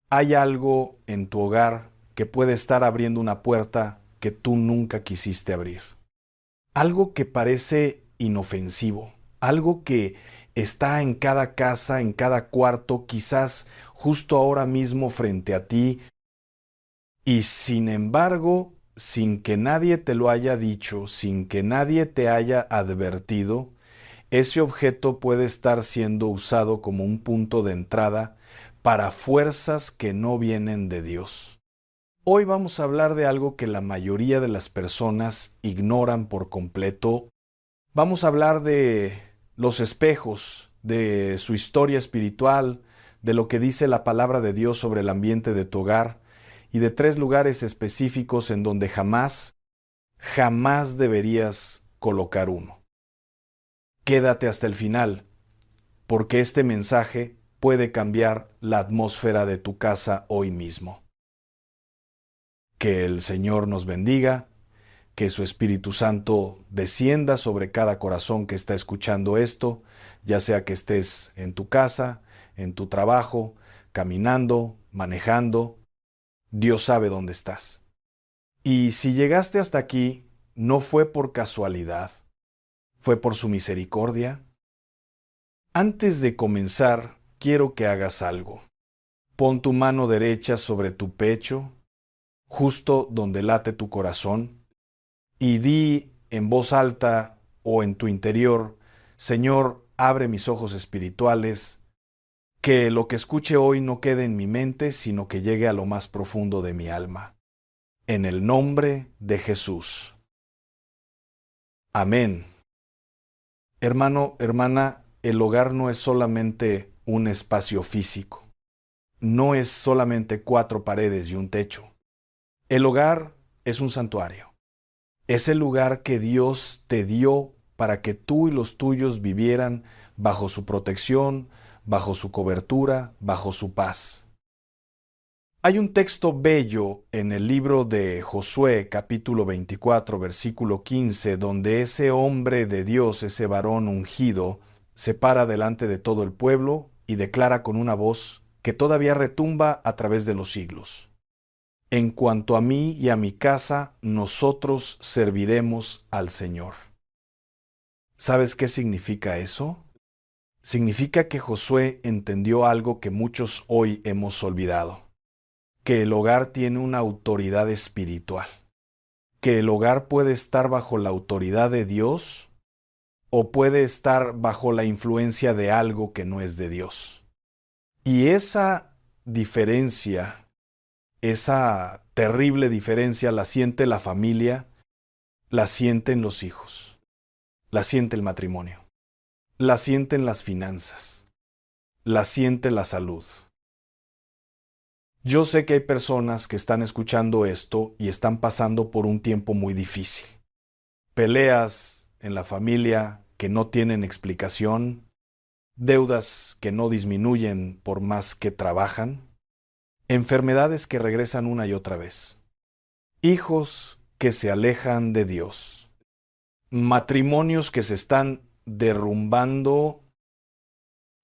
Hay algo en tu hogar que puede estar abriendo una puerta que tú nunca quisiste abrir. Algo que parece inofensivo, algo que está en cada casa, en cada cuarto, quizás justo ahora mismo frente a ti, y sin embargo, sin que nadie te lo haya dicho, sin que nadie te haya advertido, ese objeto puede estar siendo usado como un punto de entrada para fuerzas que no vienen de Dios. Hoy vamos a hablar de algo que la mayoría de las personas ignoran por completo. Vamos a hablar de los espejos, de su historia espiritual, de lo que dice la palabra de Dios sobre el ambiente de tu hogar y de 3 lugares específicos en donde jamás deberías colocar uno. Quédate hasta el final, porque este mensaje puede cambiar la atmósfera de tu casa hoy mismo. Que el Señor nos bendiga, que su Espíritu Santo descienda sobre cada corazón que está escuchando esto, ya sea que estés en tu casa, en tu trabajo, caminando, manejando. Dios sabe dónde estás. Y si llegaste hasta aquí, no fue por casualidad, fue por su misericordia. Antes de comenzar, quiero que hagas algo. Pon tu mano derecha sobre tu pecho, justo donde late tu corazón, y di en voz alta o en tu interior: Señor, abre mis ojos espirituales, que lo que escuche hoy no quede en mi mente, sino que llegue a lo más profundo de mi alma. En el nombre de Jesús. Amén. Hermano, hermana, el hogar no es solamente un espacio físico, no es solamente 4 paredes y un techo. El hogar es un santuario. Es el lugar que Dios te dio para que tú y los tuyos vivieran bajo su protección, bajo su cobertura, bajo su paz. Hay un texto bello en el libro de Josué, capítulo 24, versículo 15, donde ese hombre de Dios, ese varón ungido, se para delante de todo el pueblo y declara con una voz que todavía retumba a través de los siglos: En cuanto a mí y a mi casa, nosotros serviremos al Señor. ¿Sabes qué significa eso? Significa que Josué entendió algo que muchos hoy hemos olvidado: que el hogar tiene una autoridad espiritual, que el hogar puede estar bajo la autoridad de Dios o puede estar bajo la influencia de algo que no es de Dios. Y esa diferencia, esa terrible diferencia, la siente la familia, la sienten los hijos, la siente el matrimonio, la sienten las finanzas, la siente la salud. Yo sé que hay personas que están escuchando esto y están pasando por un tiempo muy difícil. Peleas en la familia que no tienen explicación, deudas que no disminuyen por más que trabajan, enfermedades que regresan una y otra vez, hijos que se alejan de Dios, matrimonios que se están derrumbando,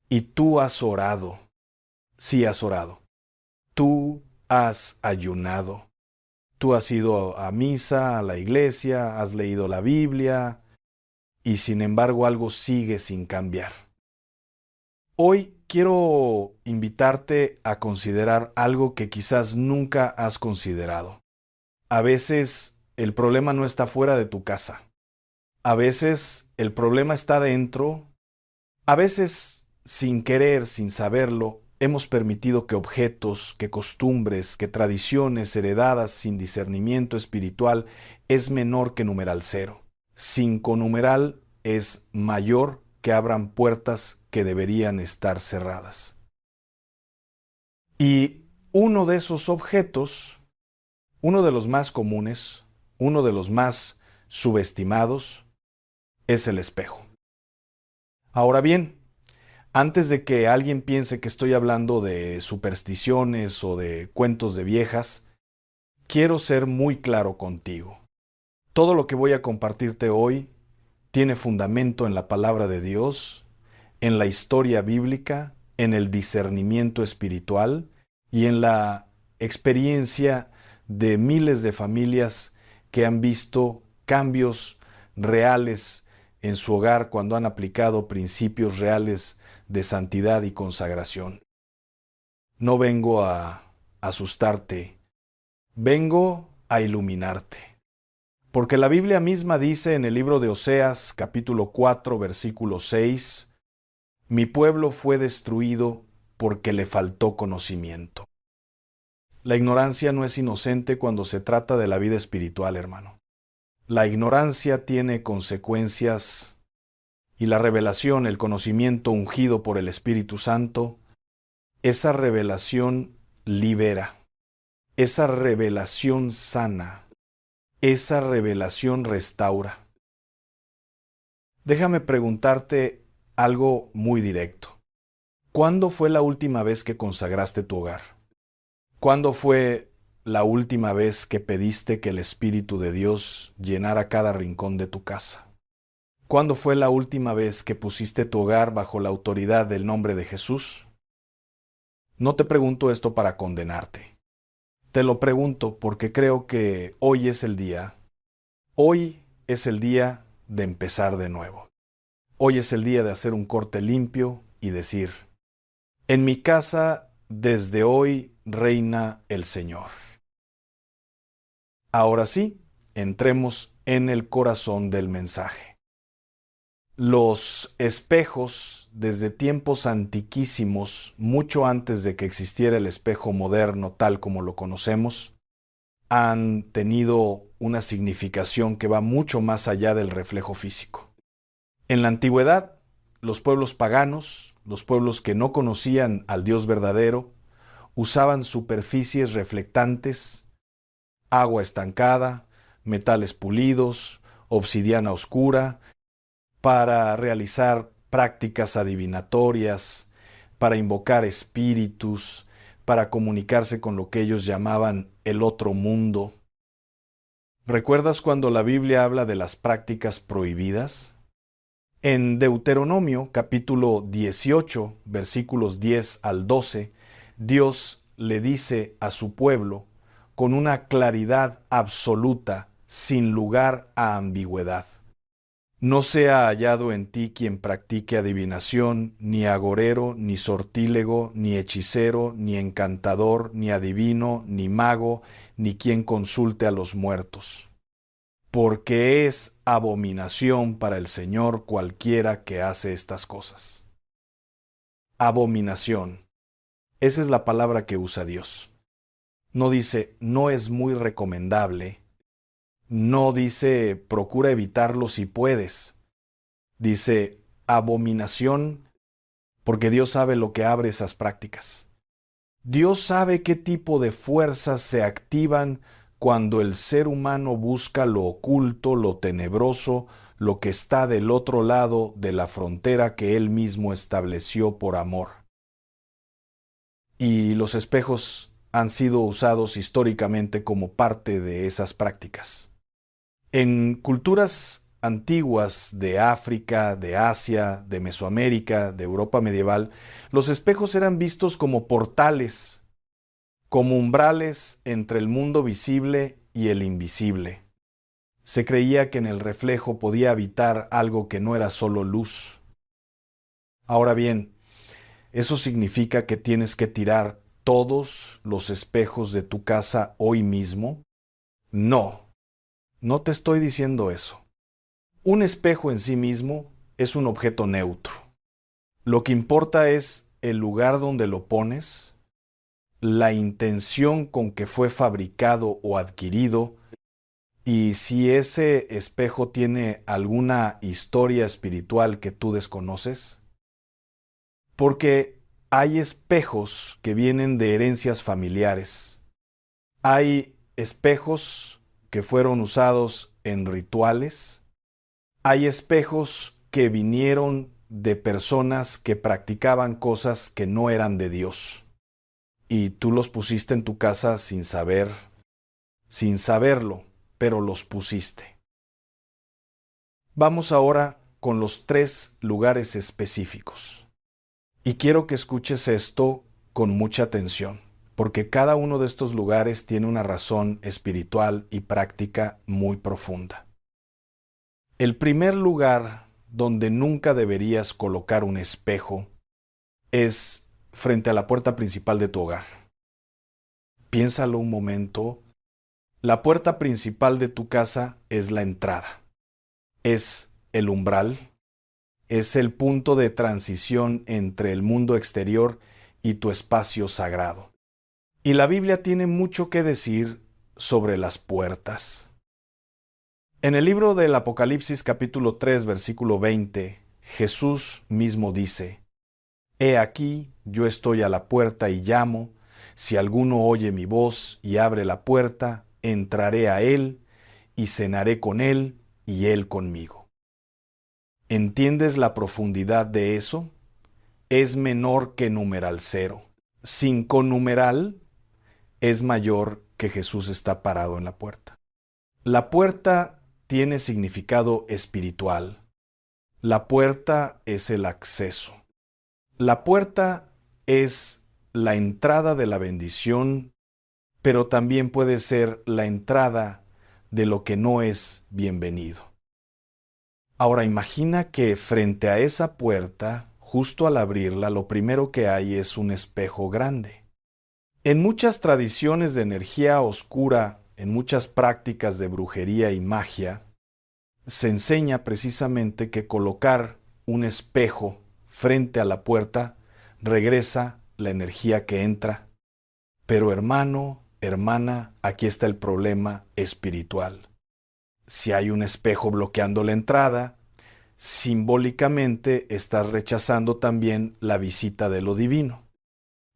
y tú has orado. Sí has orado. Tú has ayunado. Tú has ido a misa, a la iglesia, has leído la Biblia, y sin embargo algo sigue sin cambiar. Hoy quiero invitarte a considerar algo que quizás nunca has considerado. A veces el problema no está fuera de tu casa. A veces el problema está dentro. A veces, sin querer, sin saberlo, hemos permitido que objetos, que costumbres, que tradiciones heredadas sin discernimiento espiritual es menor que numeral cero. 5 numeral es mayor que abran puertas que deberían estar cerradas. Y uno de esos objetos, uno de los más comunes, uno de los más subestimados, es el espejo. Ahora bien, antes de que alguien piense que estoy hablando de supersticiones o de cuentos de viejas, quiero ser muy claro contigo. Todo lo que voy a compartirte hoy tiene fundamento en la palabra de Dios, en la historia bíblica, en el discernimiento espiritual y en la experiencia de miles de familias que han visto cambios reales en su hogar cuando han aplicado principios reales de santidad y consagración. No vengo a asustarte, vengo a iluminarte. Porque la Biblia misma dice en el libro de Oseas, capítulo 4, versículo 6, mi pueblo fue destruido porque le faltó conocimiento. La ignorancia no es inocente cuando se trata de la vida espiritual, hermano. La ignorancia tiene consecuencias y la revelación, el conocimiento ungido por el Espíritu Santo, esa revelación libera, esa revelación sana, esa revelación restaura. Déjame preguntarte algo muy directo. ¿Cuándo fue la última vez que consagraste tu hogar? ¿Cuándo fue la última vez que pediste que el Espíritu de Dios llenara cada rincón de tu casa? ¿Cuándo fue la última vez que pusiste tu hogar bajo la autoridad del nombre de Jesús? No te pregunto esto para condenarte. Te lo pregunto porque creo que hoy es el día de empezar de nuevo. Hoy es el día de hacer un corte limpio y decir, en mi casa desde hoy reina el Señor. Ahora sí, entremos en el corazón del mensaje. Los espejos, desde tiempos antiquísimos, mucho antes de que existiera el espejo moderno tal como lo conocemos, han tenido una significación que va mucho más allá del reflejo físico. En la antigüedad, los pueblos paganos, los pueblos que no conocían al Dios verdadero, usaban superficies reflectantes, agua estancada, metales pulidos, obsidiana oscura, para realizar prácticas adivinatorias, para invocar espíritus, para comunicarse con lo que ellos llamaban el otro mundo. ¿Recuerdas cuando la Biblia habla de las prácticas prohibidas? En Deuteronomio capítulo 18, versículos 10 al 12, Dios le dice a su pueblo con una claridad absoluta, sin lugar a ambigüedad: no sea hallado en ti quien practique adivinación, ni agorero, ni sortílego, ni hechicero, ni encantador, ni adivino, ni mago, ni quien consulte a los muertos. Porque es abominación para el Señor cualquiera que hace estas cosas. Abominación. Esa es la palabra que usa Dios. No dice, no es muy recomendable. No dice, procura evitarlo si puedes. Dice, abominación, porque Dios sabe lo que abre esas prácticas. Dios sabe qué tipo de fuerzas se activan cuando el ser humano busca lo oculto, lo tenebroso, lo que está del otro lado de la frontera que Él mismo estableció por amor. Y los espejos han sido usados históricamente como parte de esas prácticas. En culturas antiguas de África, de Asia, de Mesoamérica, de Europa medieval, los espejos eran vistos como portales, como umbrales entre el mundo visible y el invisible. Se creía que en el reflejo podía habitar algo que no era solo luz. Ahora bien, ¿eso significa que tienes que tirar todos los espejos de tu casa hoy mismo? No, no te estoy diciendo eso. Un espejo en sí mismo es un objeto neutro. Lo que importa es el lugar donde lo pones, la intención con que fue fabricado o adquirido, y si ese espejo tiene alguna historia espiritual que tú desconoces. Porque hay espejos que vienen de herencias familiares. Hay espejos que fueron usados en rituales. Hay espejos que vinieron de personas que practicaban cosas que no eran de Dios. Y tú los pusiste en tu casa sin saberlo, pero los pusiste. Vamos ahora con los 3 lugares específicos. Y quiero que escuches esto con mucha atención. porque cada uno de estos lugares tiene una razón espiritual y práctica muy profunda. El primer lugar donde nunca deberías colocar un espejo es frente a la puerta principal de tu hogar. Piénsalo un momento. La puerta principal de tu casa es la entrada. Es el umbral. Es el punto de transición entre el mundo exterior y tu espacio sagrado. Y la Biblia tiene mucho que decir sobre las puertas. En el libro del Apocalipsis capítulo 3, versículo 20, Jesús mismo dice: He aquí, yo estoy a la puerta y llamo. Si alguno oye mi voz y abre la puerta, entraré a él y cenaré con él y él conmigo. ¿Entiendes la profundidad de eso? Es menor que numeral 0. Sin connumeral es mayor que Jesús está parado en la puerta. La puerta tiene significado espiritual. La puerta es el acceso. La puerta es la entrada de la bendición, pero también puede ser la entrada de lo que no es bienvenido. Ahora imagina que frente a esa puerta, justo al abrirla, lo primero que hay es un espejo grande. En muchas tradiciones de energía oscura, en muchas prácticas de brujería y magia, se enseña precisamente que colocar un espejo frente a la puerta regresa la energía que entra. Pero hermano, hermana, aquí está el problema espiritual. Si hay un espejo bloqueando la entrada, simbólicamente estás rechazando también la visita de lo divino.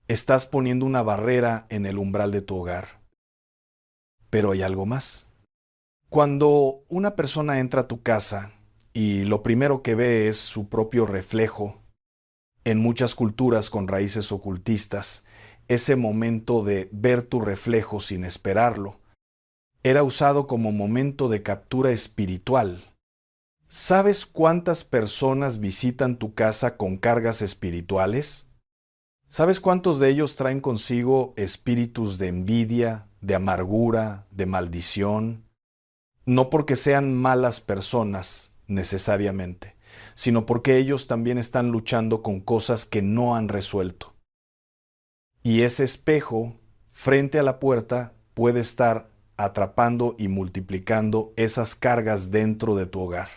Estás poniendo una barrera en el umbral de tu hogar. Pero hay algo más. Cuando una persona entra a tu casa y lo primero que ve es su propio reflejo, en muchas culturas con raíces ocultistas, ese momento de ver tu reflejo sin esperarlo era usado como momento de captura espiritual. ¿Sabes cuántas personas visitan tu casa con cargas espirituales? ¿Sabes cuántos de ellos traen consigo espíritus de envidia, de amargura, de maldición? No porque sean malas personas necesariamente, sino porque ellos también están luchando con cosas que no han resuelto. Y ese espejo frente a la puerta puede estar atrapando y multiplicando esas cargas dentro de tu hogar.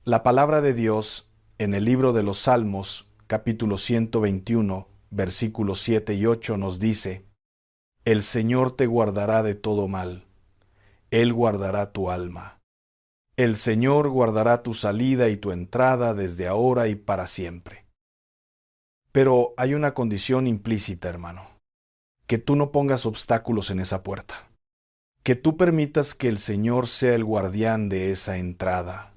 La palabra de Dios en el libro de los Salmos, capítulo 121, versículos 7 y 8 nos dice: El Señor te guardará de todo mal, Él guardará tu alma. El Señor guardará tu salida y tu entrada desde ahora y para siempre. Pero hay una condición implícita, hermano: que tú no pongas obstáculos en esa puerta, que tú permitas que el Señor sea el guardián de esa entrada,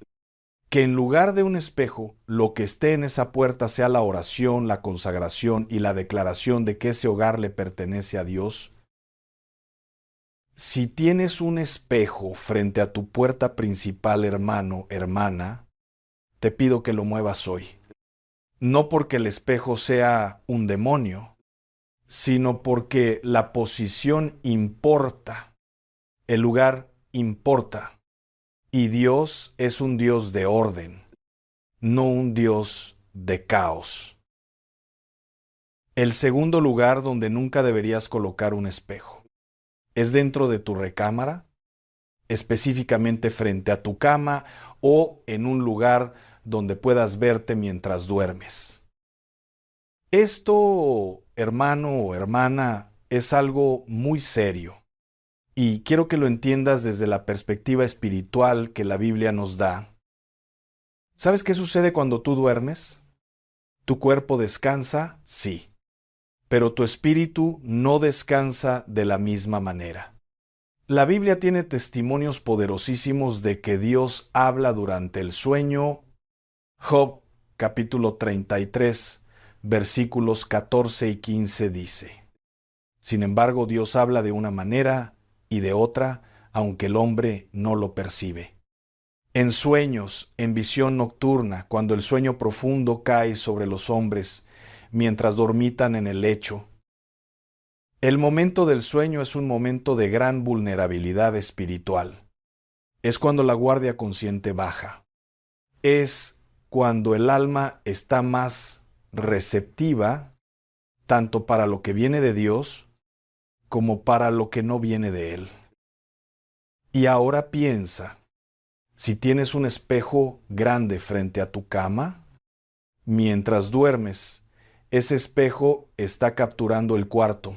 que en lugar de un espejo, lo que esté en esa puerta sea la oración, la consagración y la declaración de que ese hogar le pertenece a Dios. Si tienes un espejo frente a tu puerta principal, hermano, hermana, te pido que lo muevas hoy. No porque el espejo sea un demonio, sino porque la posición importa, el lugar importa, y Dios es un Dios de orden, no un Dios de caos. El segundo lugar donde nunca deberías colocar un espejo es dentro de tu recámara, específicamente frente a tu cama o en un lugar donde puedas verte mientras duermes. Esto, hermano o hermana, es algo muy serio y quiero que lo entiendas desde la perspectiva espiritual que la Biblia nos da. ¿Sabes qué sucede cuando tú duermes? ¿Tu cuerpo descansa? Sí, pero tu espíritu no descansa de la misma manera. La Biblia tiene testimonios poderosísimos de que Dios habla durante el sueño. Job, capítulo 33, versículos 14 y 15 dice: Sin embargo, Dios habla de una manera y de otra, aunque el hombre no lo percibe. En sueños, en visión nocturna, cuando el sueño profundo cae sobre los hombres, mientras dormitan en el lecho, El momento del sueño es un momento de gran vulnerabilidad espiritual. Es cuando la guardia consciente baja. Es cuando el alma está más receptiva, tanto para lo que viene de Dios como para lo que no viene de Él. Y ahora piensa, si tienes un espejo grande frente a tu cama, mientras duermes, ese espejo está capturando el cuarto.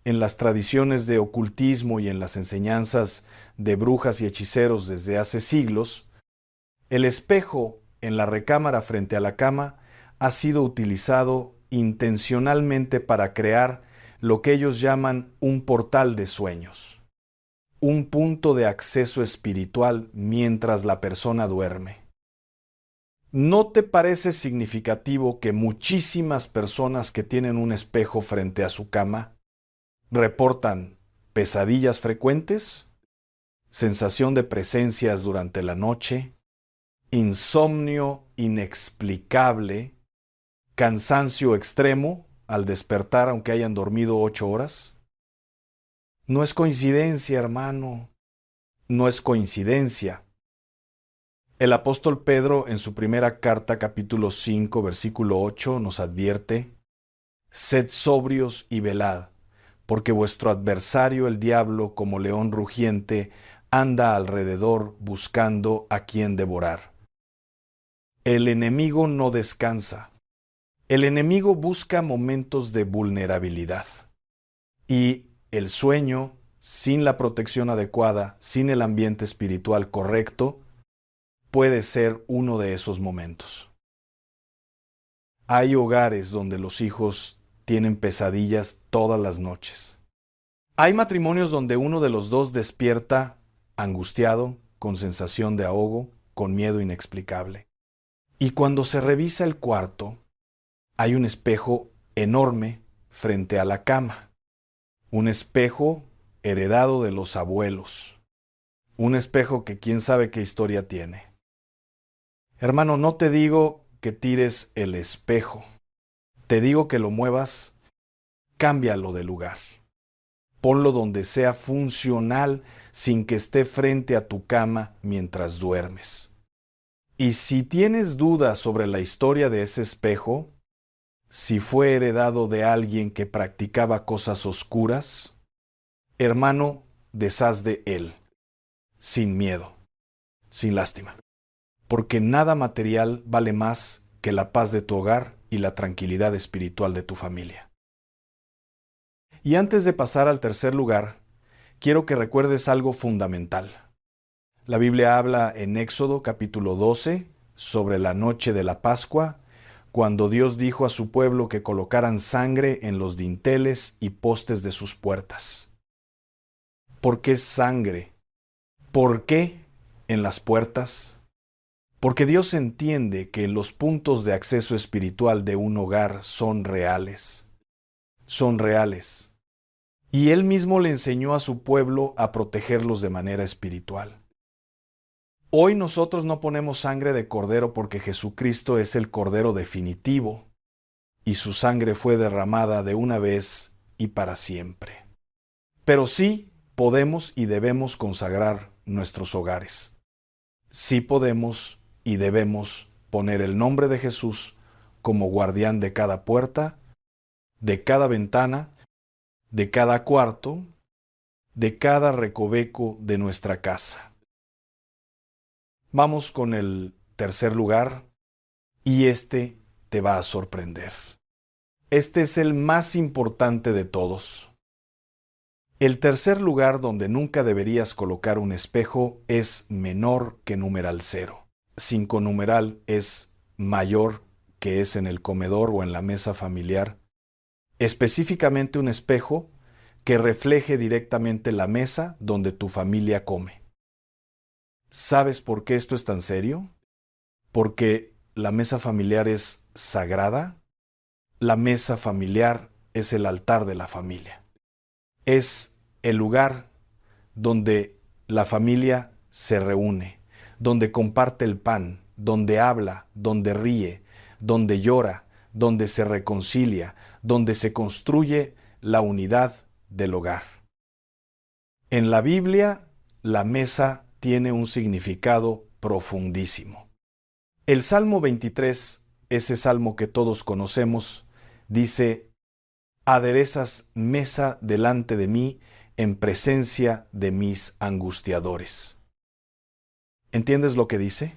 En las tradiciones de ocultismo y en las enseñanzas de brujas y hechiceros desde hace siglos, el espejo en la recámara frente a la cama ha sido utilizado intencionalmente para crear lo que ellos llaman un portal de sueños, un punto de acceso espiritual mientras la persona duerme. ¿No te parece significativo que muchísimas personas que tienen un espejo frente a su cama reportan pesadillas frecuentes, sensación de presencias durante la noche, insomnio inexplicable, cansancio extremo al despertar aunque hayan dormido 8 horas? No es coincidencia, hermano, no es coincidencia. El apóstol Pedro en su primera carta, capítulo 5, versículo 8, nos advierte: sed sobrios y velad, porque vuestro adversario el diablo, como león rugiente, anda alrededor buscando a quien devorar. El enemigo no descansa. El enemigo busca momentos de vulnerabilidad. Y el sueño, sin la protección adecuada, sin el ambiente espiritual correcto, puede ser uno de esos momentos. Hay hogares donde los hijos tienen pesadillas todas las noches. Hay matrimonios donde uno de los dos despierta angustiado, con sensación de ahogo, con miedo inexplicable. Y cuando se revisa el cuarto, hay un espejo enorme frente a la cama. Un espejo heredado de los abuelos. Un espejo que quién sabe qué historia tiene. Hermano, no te digo que tires el espejo. Te digo que lo muevas, cámbialo de lugar. Ponlo donde sea funcional sin que esté frente a tu cama mientras duermes. Y si tienes dudas sobre la historia de ese espejo, si fue heredado de alguien que practicaba cosas oscuras, hermano, deshaz de él, sin miedo, sin lástima, porque nada material vale más que la paz de tu hogar y la tranquilidad espiritual de tu familia. Y antes de pasar al tercer lugar, quiero que recuerdes algo fundamental. La Biblia habla en Éxodo capítulo 12 sobre la noche de la Pascua, cuando Dios dijo a su pueblo que colocaran sangre en los dinteles y postes de sus puertas. ¿Por qué sangre? ¿Por qué en las puertas? Porque Dios entiende que los puntos de acceso espiritual de un hogar son reales. Son reales. Y Él mismo le enseñó a su pueblo a protegerlos de manera espiritual. Hoy nosotros no ponemos sangre de cordero porque Jesucristo es el cordero definitivo y su sangre fue derramada de una vez y para siempre. Pero sí podemos y debemos consagrar nuestros hogares. Sí podemos y debemos poner el nombre de Jesús como guardián de cada puerta, de cada ventana, de cada cuarto, de cada recoveco de nuestra casa. Vamos con el tercer lugar y este te va a sorprender. Este es el más importante de todos. El tercer lugar donde nunca deberías colocar un espejo es menor que numeral 0. 5 numeral es mayor que es en el comedor o en la mesa familiar. Específicamente un espejo que refleje directamente la mesa donde tu familia come. ¿Sabes por qué esto es tan serio? Porque la mesa familiar es sagrada. La mesa familiar es el altar de la familia. Es el lugar donde la familia se reúne, donde comparte el pan, donde habla, donde ríe, donde llora, donde se reconcilia, donde se construye la unidad del hogar. En la Biblia, la mesa tiene un significado profundísimo. El Salmo 23, ese salmo que todos conocemos, dice: aderezas mesa delante de mí en presencia de mis angustiadores. ¿Entiendes lo que dice?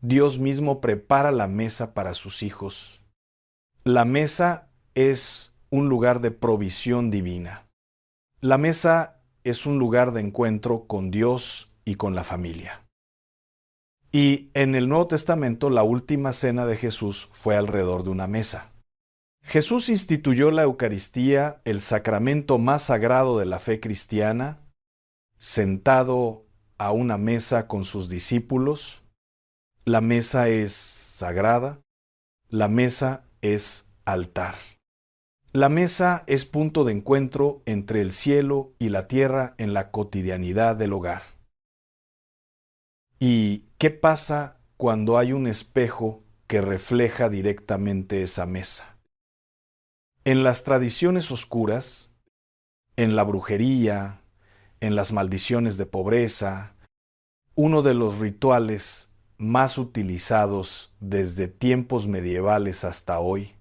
Dios mismo prepara la mesa para sus hijos. La mesa es un lugar de provisión divina. La mesa es un lugar de encuentro con Dios y con la familia. Y en el Nuevo Testamento, la última cena de Jesús fue alrededor de una mesa. Jesús instituyó la Eucaristía, el sacramento más sagrado de la fe cristiana, sentado a una mesa con sus discípulos. La mesa es sagrada, la mesa es altar. La mesa es punto de encuentro entre el cielo y la tierra en la cotidianidad del hogar. ¿Y qué pasa cuando hay un espejo que refleja directamente esa mesa? En las tradiciones oscuras, en la brujería, en las maldiciones de pobreza, uno de los rituales más utilizados desde tiempos medievales hasta hoy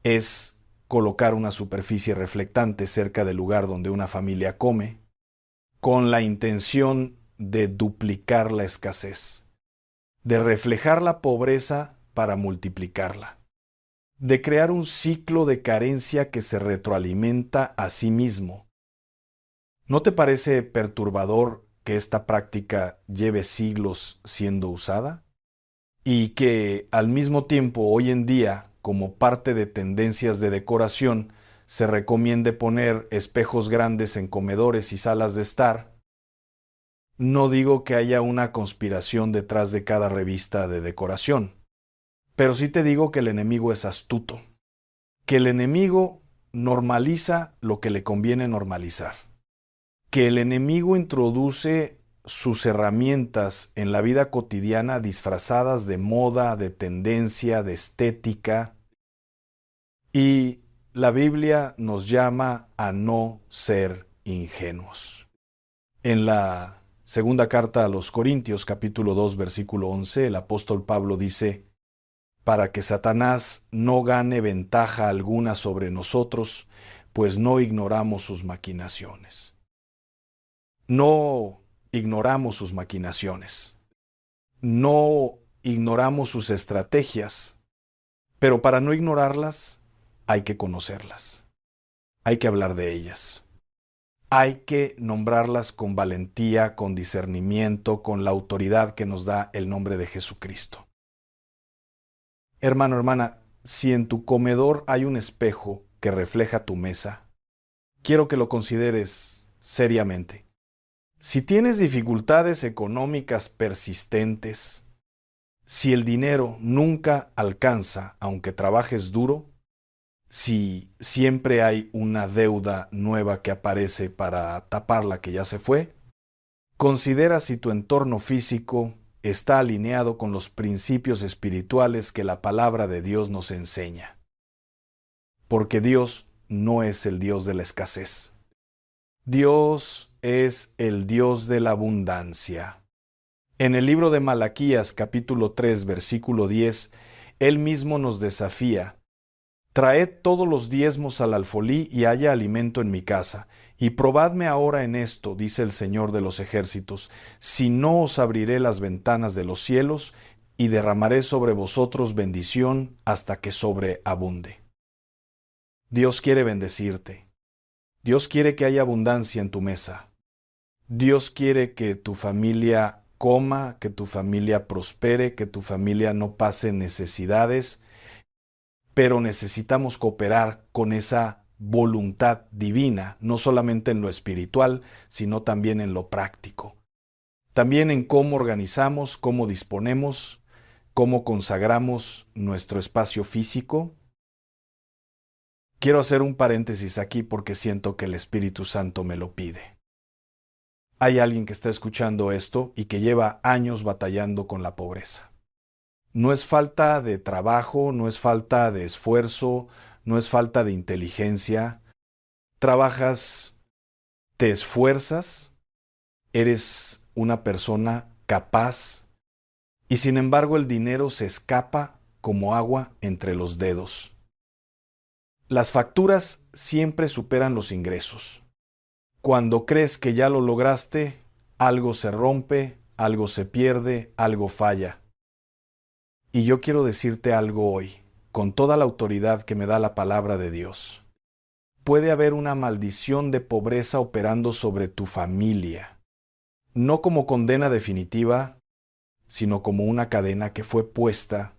es colocar una superficie reflectante cerca del lugar donde una familia come, con la intención de duplicar la escasez, de reflejar la pobreza para multiplicarla, de crear un ciclo de carencia que se retroalimenta a sí mismo. ¿No te parece perturbador que esta práctica lleve siglos siendo usada? Y que al mismo tiempo hoy en día, como parte de tendencias de decoración, se recomiende poner espejos grandes en comedores y salas de estar. No digo que haya una conspiración detrás de cada revista de decoración, pero sí te digo que el enemigo es astuto, que el enemigo normaliza lo que le conviene normalizar, que el enemigo introduce sus herramientas en la vida cotidiana disfrazadas de moda, de tendencia, de estética, y la Biblia nos llama a no ser ingenuos. En la segunda carta a los Corintios, capítulo 2, versículo 11, el apóstol Pablo dice: para que Satanás no gane ventaja alguna sobre nosotros, pues no ignoramos sus maquinaciones. No ignoramos sus maquinaciones. No ignoramos sus estrategias. Pero para no ignorarlas, hay que conocerlas. Hay que hablar de ellas. Hay que nombrarlas con valentía, con discernimiento, con la autoridad que nos da el nombre de Jesucristo. Hermano, hermana, si en tu comedor hay un espejo que refleja tu mesa, quiero que lo consideres seriamente. Si tienes dificultades económicas persistentes, si el dinero nunca alcanza aunque trabajes duro, si siempre hay una deuda nueva que aparece para tapar la que ya se fue, considera si tu entorno físico está alineado con los principios espirituales que la palabra de Dios nos enseña. Porque Dios no es el Dios de la escasez. Dios es el Dios de la abundancia. En el libro de Malaquías, capítulo 3, versículo 10, Él mismo nos desafía: traed todos los diezmos al alfolí y haya alimento en mi casa. Y probadme ahora en esto, dice el Señor de los ejércitos, si no os abriré las ventanas de los cielos y derramaré sobre vosotros bendición hasta que sobreabunde. Dios quiere bendecirte. Dios quiere que haya abundancia en tu mesa. Dios quiere que tu familia coma, que tu familia prospere, que tu familia no pase necesidades, pero necesitamos cooperar con esa voluntad divina, no solamente en lo espiritual, sino también en lo práctico. También en cómo organizamos, cómo disponemos, cómo consagramos nuestro espacio físico. Quiero hacer un paréntesis aquí porque siento que el Espíritu Santo me lo pide. Hay alguien que está escuchando esto y que lleva años batallando con la pobreza. No es falta de trabajo, no es falta de esfuerzo, no es falta de inteligencia. trabajas, te esfuerzas, eres una persona capaz y sin embargo el dinero se escapa como agua entre los dedos. Las facturas siempre superan los ingresos. Cuando crees que ya lo lograste, algo se rompe, algo se pierde, algo falla. Y yo quiero decirte algo hoy, con toda la autoridad que me da la palabra de Dios. Puede haber una maldición de pobreza operando sobre tu familia, no como condena definitiva, sino como una cadena que fue puesta,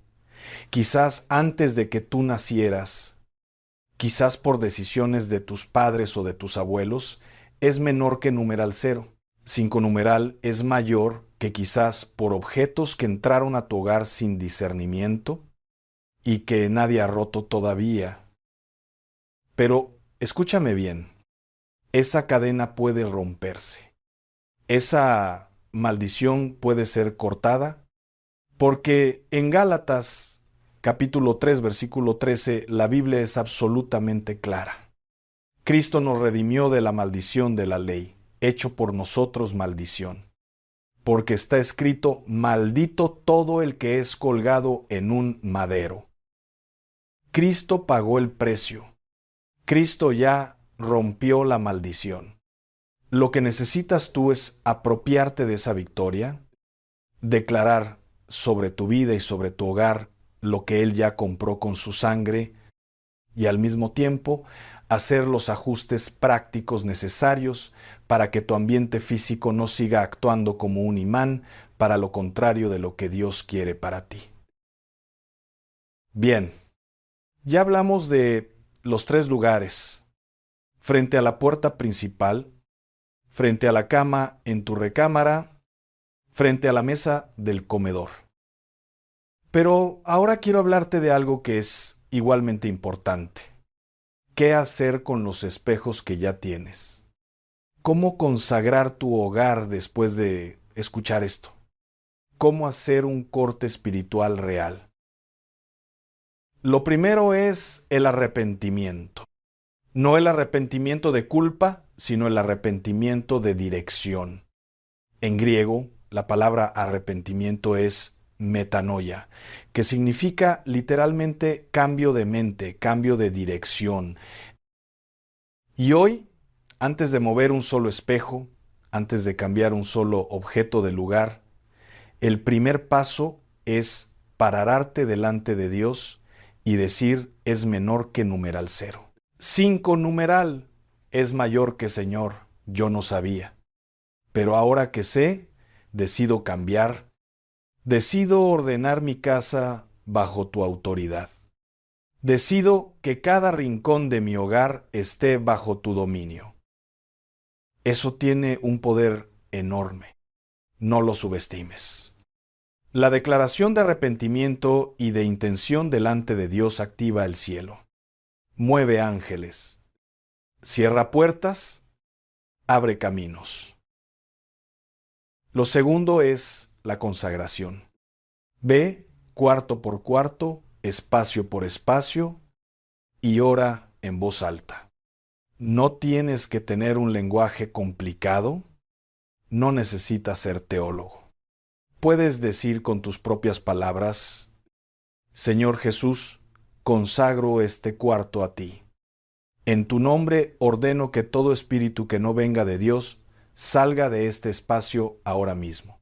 quizás antes de que tú nacieras, quizás por decisiones de tus padres o de tus abuelos, es menor que numeral 0. 5 numeral es mayor que quizás por objetos que entraron a tu hogar sin discernimiento y que nadie ha roto todavía. Pero escúchame bien, esa cadena puede romperse. Esa maldición puede ser cortada porque en Gálatas capítulo 3 versículo 13 la Biblia es absolutamente clara. Cristo nos redimió de la maldición de la ley, hecho por nosotros maldición. Porque está escrito, maldito todo el que es colgado en un madero. Cristo pagó el precio. Cristo ya rompió la maldición. Lo que necesitas tú es apropiarte de esa victoria, declarar sobre tu vida y sobre tu hogar lo que Él ya compró con su sangre y al mismo tiempo hacer los ajustes prácticos necesarios para que tu ambiente físico no siga actuando como un imán para lo contrario de lo que Dios quiere para ti. Bien, ya hablamos de los 3 lugares: frente a la puerta principal, frente a la cama en tu recámara, frente a la mesa del comedor. Pero ahora quiero hablarte de algo que es igualmente importante. ¿Qué hacer con los espejos que ya tienes? ¿Cómo consagrar tu hogar después de escuchar esto? ¿Cómo hacer un corte espiritual real? Lo primero es el arrepentimiento. No el arrepentimiento de culpa, sino el arrepentimiento de dirección. En griego, la palabra arrepentimiento es metanoia, que significa literalmente cambio de mente, cambio de dirección. Y hoy, antes de mover un solo espejo, antes de cambiar un solo objeto de lugar, el primer paso es pararte delante de Dios y decir es menor que numeral 0. 5 numeral es mayor que Señor, yo no sabía. Pero ahora que sé, decido cambiar, decido ordenar mi casa bajo tu autoridad. Decido que cada rincón de mi hogar esté bajo tu dominio. Eso tiene un poder enorme. No lo subestimes. La declaración de arrepentimiento y de intención delante de Dios activa el cielo. Mueve ángeles. Cierra puertas. Abre caminos. Lo segundo es la consagración. Ve cuarto por cuarto, espacio por espacio y ora en voz alta. No tienes que tener un lenguaje complicado. No necesitas ser teólogo. Puedes decir con tus propias palabras: Señor Jesús, consagro este cuarto a ti. En tu nombre ordeno que todo espíritu que no venga de Dios salga de este espacio ahora mismo.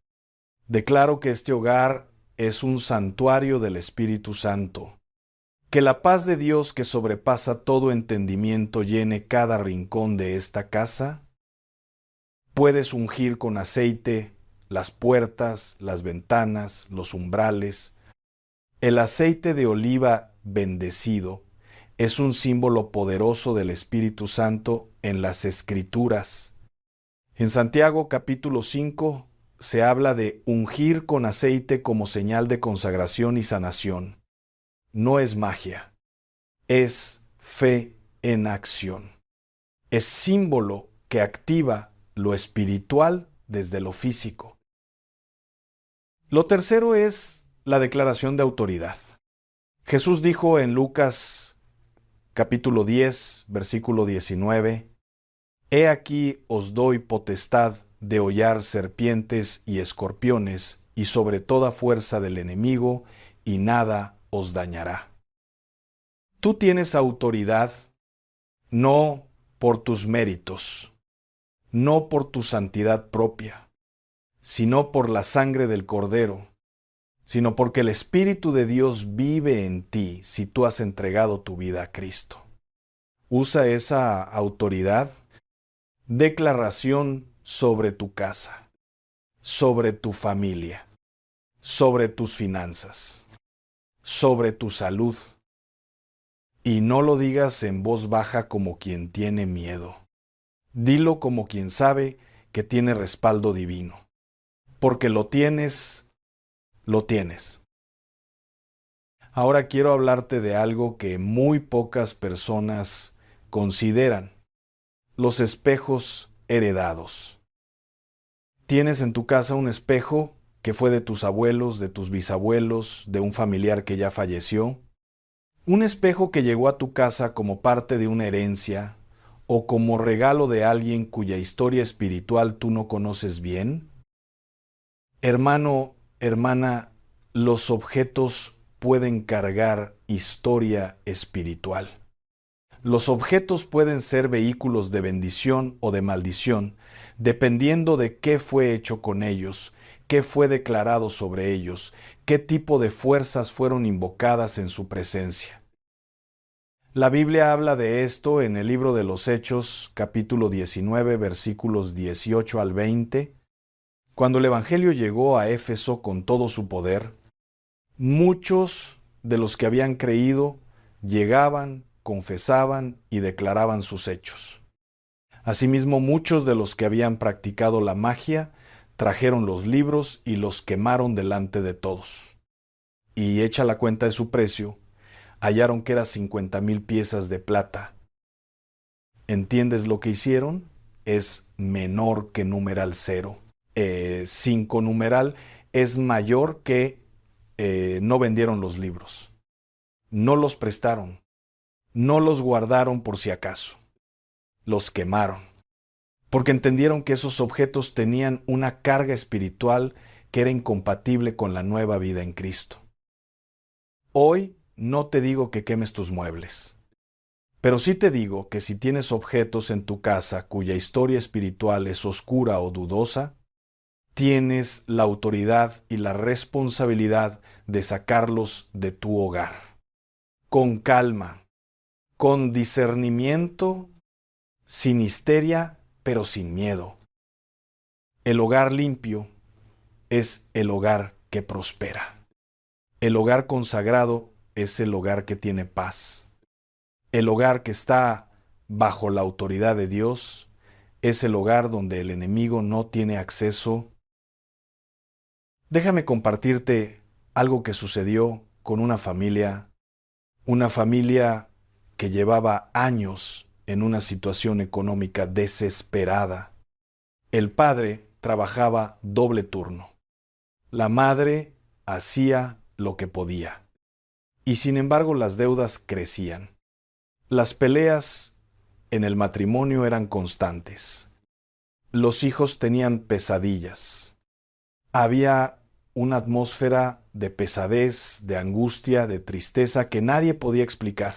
Declaro que este hogar es un santuario del Espíritu Santo. Que la paz de Dios que sobrepasa todo entendimiento llene cada rincón de esta casa. Puedes ungir con aceite las puertas, las ventanas, los umbrales. El aceite de oliva bendecido es un símbolo poderoso del Espíritu Santo en las Escrituras. En Santiago capítulo 5 se habla de ungir con aceite como señal de consagración y sanación. No es magia, es fe en acción. Es símbolo que activa lo espiritual desde lo físico. Lo tercero es la declaración de autoridad. Jesús dijo en Lucas capítulo 10, versículo 19. He aquí os doy potestad de hollar serpientes y escorpiones, y sobre toda fuerza del enemigo, y nada os dañará. Tú tienes autoridad no por tus méritos, no por tu santidad propia, sino por la sangre del Cordero, sino porque el Espíritu de Dios vive en ti si tú has entregado tu vida a Cristo. Usa esa autoridad. Declaración sobre tu casa, sobre tu familia, sobre tus finanzas, sobre tu salud. Y no lo digas en voz baja como quien tiene miedo. Dilo como quien sabe que tiene respaldo divino. Porque lo tienes, lo tienes. Ahora quiero hablarte de algo que muy pocas personas consideran: los espejos heredados. Tienes en tu casa un espejo que fue de tus abuelos, de tus bisabuelos, de un familiar que ya falleció. Un espejo que llegó a tu casa como parte de una herencia o como regalo de alguien cuya historia espiritual tú no conoces bien. Hermano, hermana, los objetos pueden cargar historia espiritual. Los objetos pueden ser vehículos de bendición o de maldición, dependiendo de qué fue hecho con ellos, qué fue declarado sobre ellos, qué tipo de fuerzas fueron invocadas en su presencia. La Biblia habla de esto en el libro de los Hechos, capítulo 19, versículos 18 al 20. Cuando el Evangelio llegó a Éfeso con todo su poder, muchos de los que habían creído llegaban, confesaban y declaraban sus hechos. Asimismo, muchos de los que habían practicado la magia trajeron los libros y los quemaron delante de todos. Y hecha la cuenta de su precio, hallaron que eran 50,000 piezas de plata. ¿Entiendes lo que hicieron? Es menor que numeral 0. 5 numeral es mayor que no vendieron los libros. No los prestaron. No los guardaron por si acaso. Los quemaron. Porque entendieron que esos objetos tenían una carga espiritual que era incompatible con la nueva vida en Cristo. Hoy no te digo que quemes tus muebles, pero sí te digo que si tienes objetos en tu casa cuya historia espiritual es oscura o dudosa, tienes la autoridad y la responsabilidad de sacarlos de tu hogar. Con calma, con discernimiento, sin histeria, pero sin miedo. El hogar limpio es el hogar que prospera. El hogar consagrado es el hogar que tiene paz. El hogar que está bajo la autoridad de Dios es el hogar donde el enemigo no tiene acceso. Déjame compartirte algo que sucedió con una familia que llevaba años en una situación económica desesperada. El padre trabajaba doble turno. La madre hacía lo que podía. Y sin embargo las deudas crecían. Las peleas en el matrimonio eran constantes. Los hijos tenían pesadillas. Había una atmósfera de pesadez, de angustia, de tristeza que nadie podía explicar.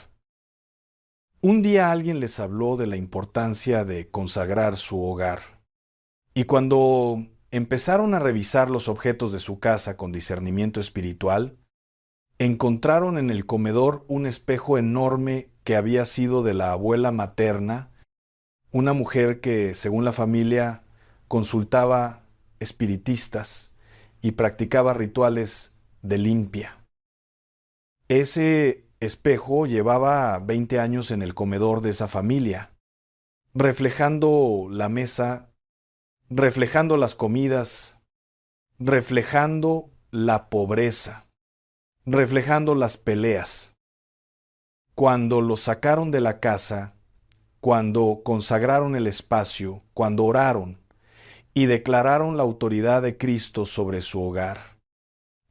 Un día alguien les habló de la importancia de consagrar su hogar. Y cuando empezaron a revisar los objetos de su casa con discernimiento espiritual, encontraron en el comedor un espejo enorme que había sido de la abuela materna, una mujer que, según la familia, consultaba espiritistas y practicaba rituales de limpia. Ese espejo llevaba 20 años en el comedor de esa familia, reflejando la mesa, reflejando las comidas, reflejando la pobreza, reflejando las peleas. Cuando lo sacaron de la casa, cuando consagraron el espacio, cuando oraron y declararon la autoridad de Cristo sobre su hogar,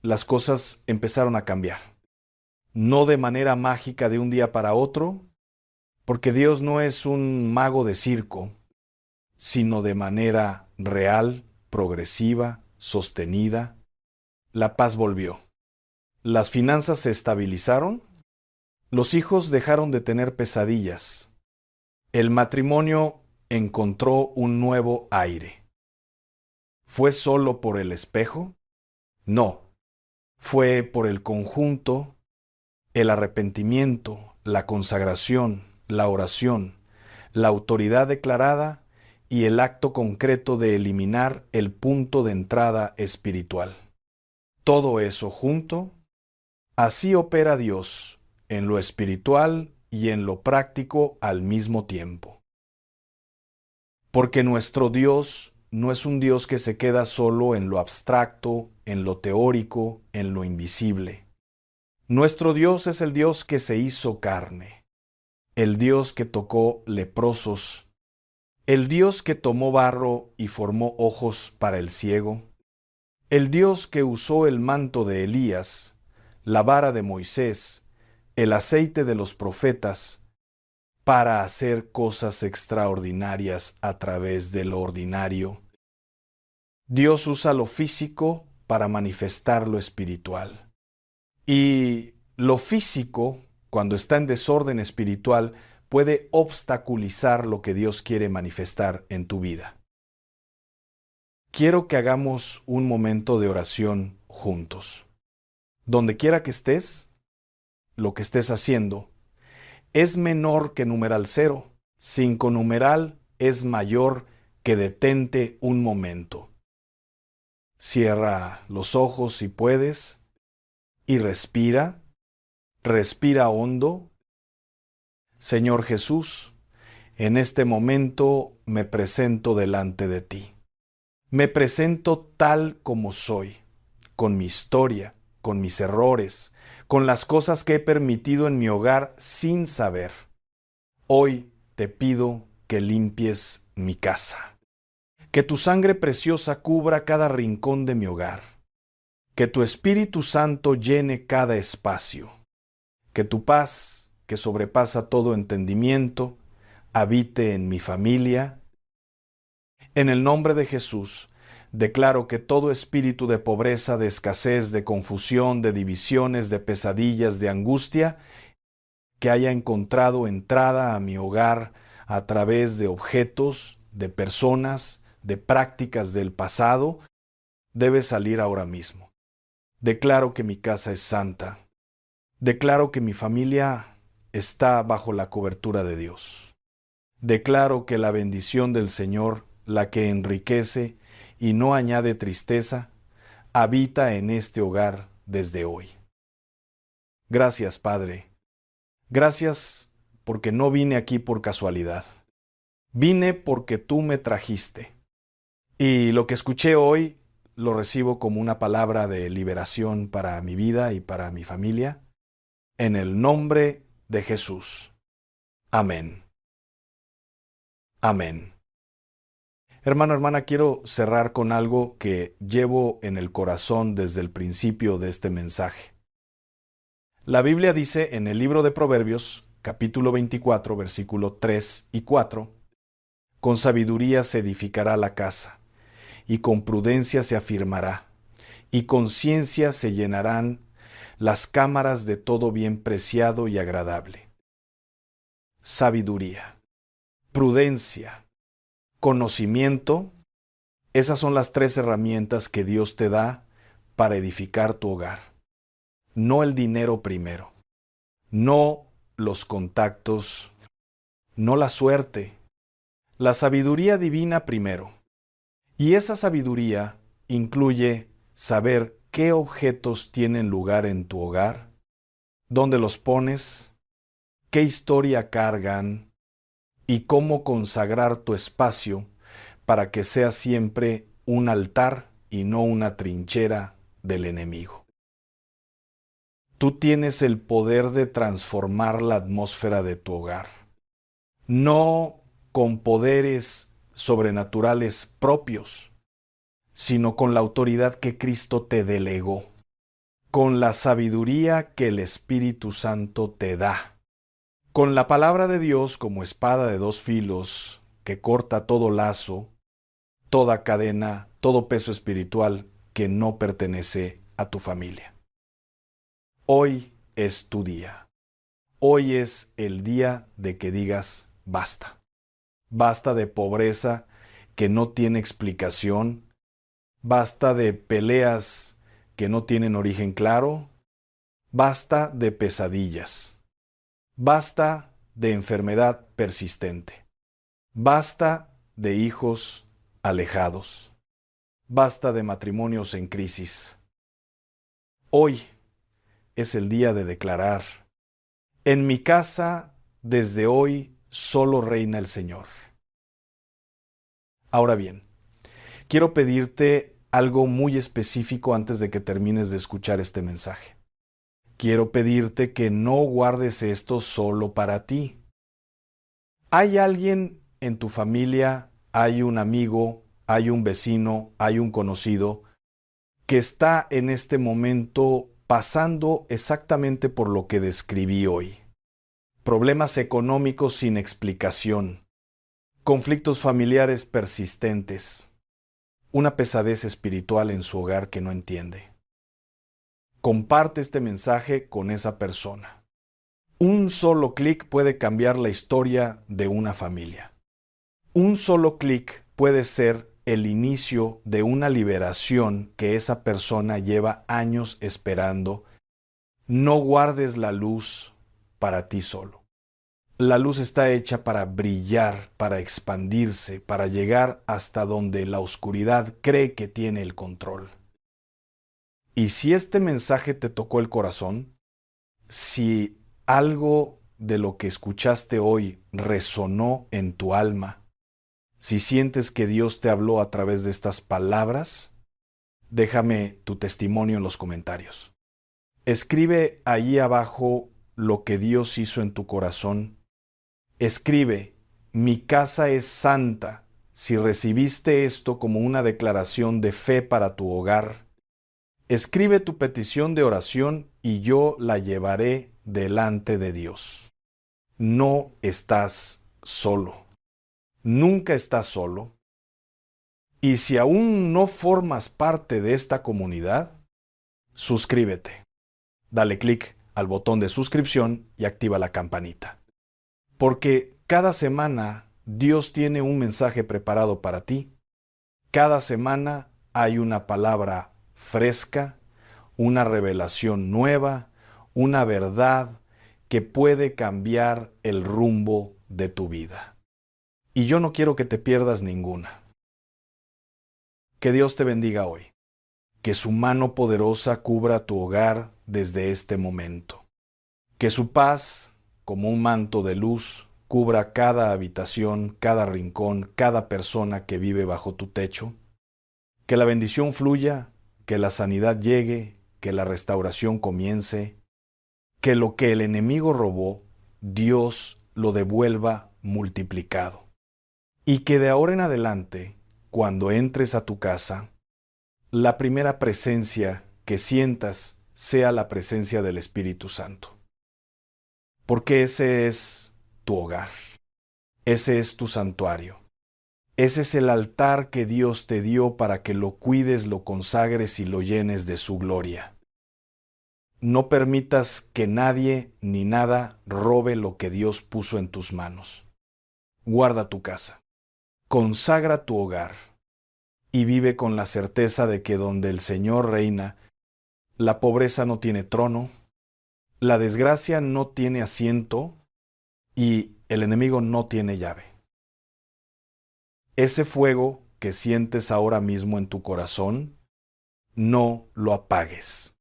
las cosas empezaron a cambiar. No de manera mágica de un día para otro, porque Dios no es un mago de circo, sino de manera real, progresiva, sostenida. La paz volvió. Las finanzas se estabilizaron. Los hijos dejaron de tener pesadillas. El matrimonio encontró un nuevo aire. ¿Fue solo por el espejo? No. Fue por el conjunto, el arrepentimiento, la consagración, la oración, la autoridad declarada y el acto concreto de eliminar el punto de entrada espiritual. Todo eso junto, así opera Dios en lo espiritual y en lo práctico al mismo tiempo. Porque nuestro Dios no es un Dios que se queda solo en lo abstracto, en lo teórico, en lo invisible. Nuestro Dios es el Dios que se hizo carne, el Dios que tocó leprosos, el Dios que tomó barro y formó ojos para el ciego, el Dios que usó el manto de Elías, la vara de Moisés, el aceite de los profetas, para hacer cosas extraordinarias a través de lo ordinario. Dios usa lo físico para manifestar lo espiritual. Y lo físico, cuando está en desorden espiritual, puede obstaculizar lo que Dios quiere manifestar en tu vida. Quiero que hagamos un momento de oración juntos. Donde quiera que estés, lo que estés haciendo es menor que numeral 0. 5 numeral es mayor que detente un momento. Cierra los ojos si puedes y respira. Respira hondo. Señor Jesús, en este momento me presento delante de ti. Me presento tal como soy, con mi historia, con mis errores, con las cosas que he permitido en mi hogar sin saber. Hoy te pido que limpies mi casa. Que tu sangre preciosa cubra cada rincón de mi hogar. Que tu Espíritu Santo llene cada espacio. Que tu paz, que sobrepasa todo entendimiento, habite en mi familia. En el nombre de Jesús, declaro que todo espíritu de pobreza, de escasez, de confusión, de divisiones, de pesadillas, de angustia, que haya encontrado entrada a mi hogar a través de objetos, de personas, de prácticas del pasado, debe salir ahora mismo. Declaro que mi casa es santa. Declaro que mi familia está bajo la cobertura de Dios. Declaro que la bendición del Señor, la que enriquece y no añade tristeza, habita en este hogar desde hoy. Gracias, Padre. Gracias porque no vine aquí por casualidad. Vine porque tú me trajiste. Y lo que escuché hoy lo recibo como una palabra de liberación para mi vida y para mi familia. En el nombre de Jesús. Amén. Amén. Hermano, hermana, quiero cerrar con algo que llevo en el corazón desde el principio de este mensaje. La Biblia dice en el libro de Proverbios, capítulo 24, versículo 3 y 4, con sabiduría se edificará la casa, y con prudencia se afirmará, y con ciencia se llenarán las cámaras de todo bien preciado y agradable. Sabiduría, prudencia, conocimiento, esas son las 3 herramientas que Dios te da para edificar tu hogar. No el dinero primero, no los contactos, no la suerte, la sabiduría divina primero. Y esa sabiduría incluye saber qué objetos tienen lugar en tu hogar, dónde los pones, qué historia cargan y cómo consagrar tu espacio para que sea siempre un altar y no una trinchera del enemigo. Tú tienes el poder de transformar la atmósfera de tu hogar, no con poderes sobrenaturales propios, sino con la autoridad que Cristo te delegó, con la sabiduría que el Espíritu Santo te da, Con la palabra de Dios como espada de dos filos que corta todo lazo, toda cadena, todo peso espiritual que no pertenece a tu familia. Hoy es tu día. Hoy es el día de que digas basta. Basta de pobreza que no tiene explicación. Basta de peleas que no tienen origen claro. Basta de pesadillas. Basta de enfermedad persistente. Basta de hijos alejados. Basta de matrimonios en crisis. Hoy es el día de declarar: en mi casa, desde hoy, solo reina el Señor. Ahora bien, quiero pedirte algo muy específico antes de que termines de escuchar este mensaje. Quiero pedirte que no guardes esto solo para ti. ¿Hay alguien en tu familia, hay un amigo, hay un vecino, hay un conocido que está en este momento pasando exactamente por lo que describí hoy? Problemas económicos sin explicación, conflictos familiares persistentes, una pesadez espiritual en su hogar que no entiende. Comparte este mensaje con esa persona. Un solo clic puede cambiar la historia de una familia. Un solo clic puede ser el inicio de una liberación que esa persona lleva años esperando. No guardes la luz para ti solo. La luz está hecha para brillar, para expandirse, para llegar hasta donde la oscuridad cree que tiene el control. Y si este mensaje te tocó el corazón, si algo de lo que escuchaste hoy resonó en tu alma, si sientes que Dios te habló a través de estas palabras, déjame tu testimonio en los comentarios. Escribe ahí abajo lo que Dios hizo en tu corazón. Escribe: mi casa es santa. Si recibiste esto como una declaración de fe para tu hogar, escribe tu petición de oración y yo la llevaré delante de Dios. No estás solo. Nunca estás solo. Y si aún no formas parte de esta comunidad, suscríbete. Dale clic al botón de suscripción y activa la campanita. Porque cada semana Dios tiene un mensaje preparado para ti. Cada semana hay una palabra fresca, una revelación nueva, una verdad que puede cambiar el rumbo de tu vida. Y yo no quiero que te pierdas ninguna. Que Dios te bendiga hoy. Que su mano poderosa cubra tu hogar desde este momento. Que su paz, como un manto de luz, cubra cada habitación, cada rincón, cada persona que vive bajo tu techo. Que la bendición fluya, que la sanidad llegue, que la restauración comience, que lo que el enemigo robó, Dios lo devuelva multiplicado. Y que de ahora en adelante, cuando entres a tu casa, la primera presencia que sientas sea la presencia del Espíritu Santo. Porque ese es tu hogar, ese es tu santuario, ese es el altar que Dios te dio para que lo cuides, lo consagres y lo llenes de su gloria. No permitas que nadie ni nada robe lo que Dios puso en tus manos. Guarda tu casa, consagra tu hogar y vive con la certeza de que donde el Señor reina, la pobreza no tiene trono, la desgracia no tiene asiento y el enemigo no tiene llave. Ese fuego que sientes ahora mismo en tu corazón, no lo apagues.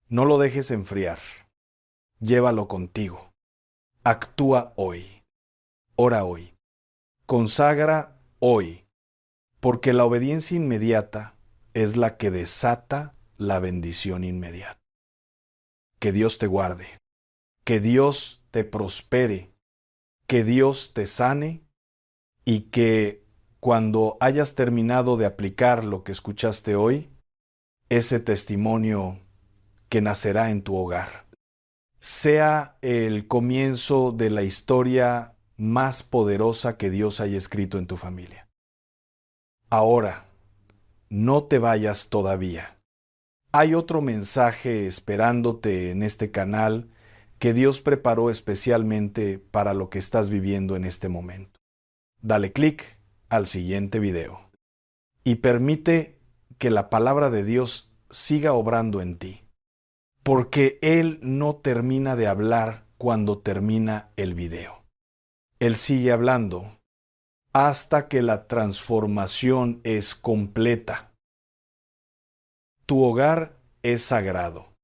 No lo dejes enfriar. Llévalo contigo. Actúa hoy. Ora hoy. Consagra hoy. Porque la obediencia inmediata es la que desata la bendición inmediata. Que Dios te guarde. Que Dios te prospere. Que Dios te sane. Y que cuando hayas terminado de aplicar lo que escuchaste hoy, ese testimonio que nacerá en tu hogar sea el comienzo de la historia más poderosa que Dios haya escrito en tu familia. Ahora, no te vayas todavía. Hay otro mensaje esperándote en este canal que Dios preparó especialmente para lo que estás viviendo en este momento. Dale clic al siguiente video y permite que la palabra de Dios siga obrando en ti, porque Él no termina de hablar cuando termina el video. Él sigue hablando hasta que la transformación es completa. Tu hogar es sagrado.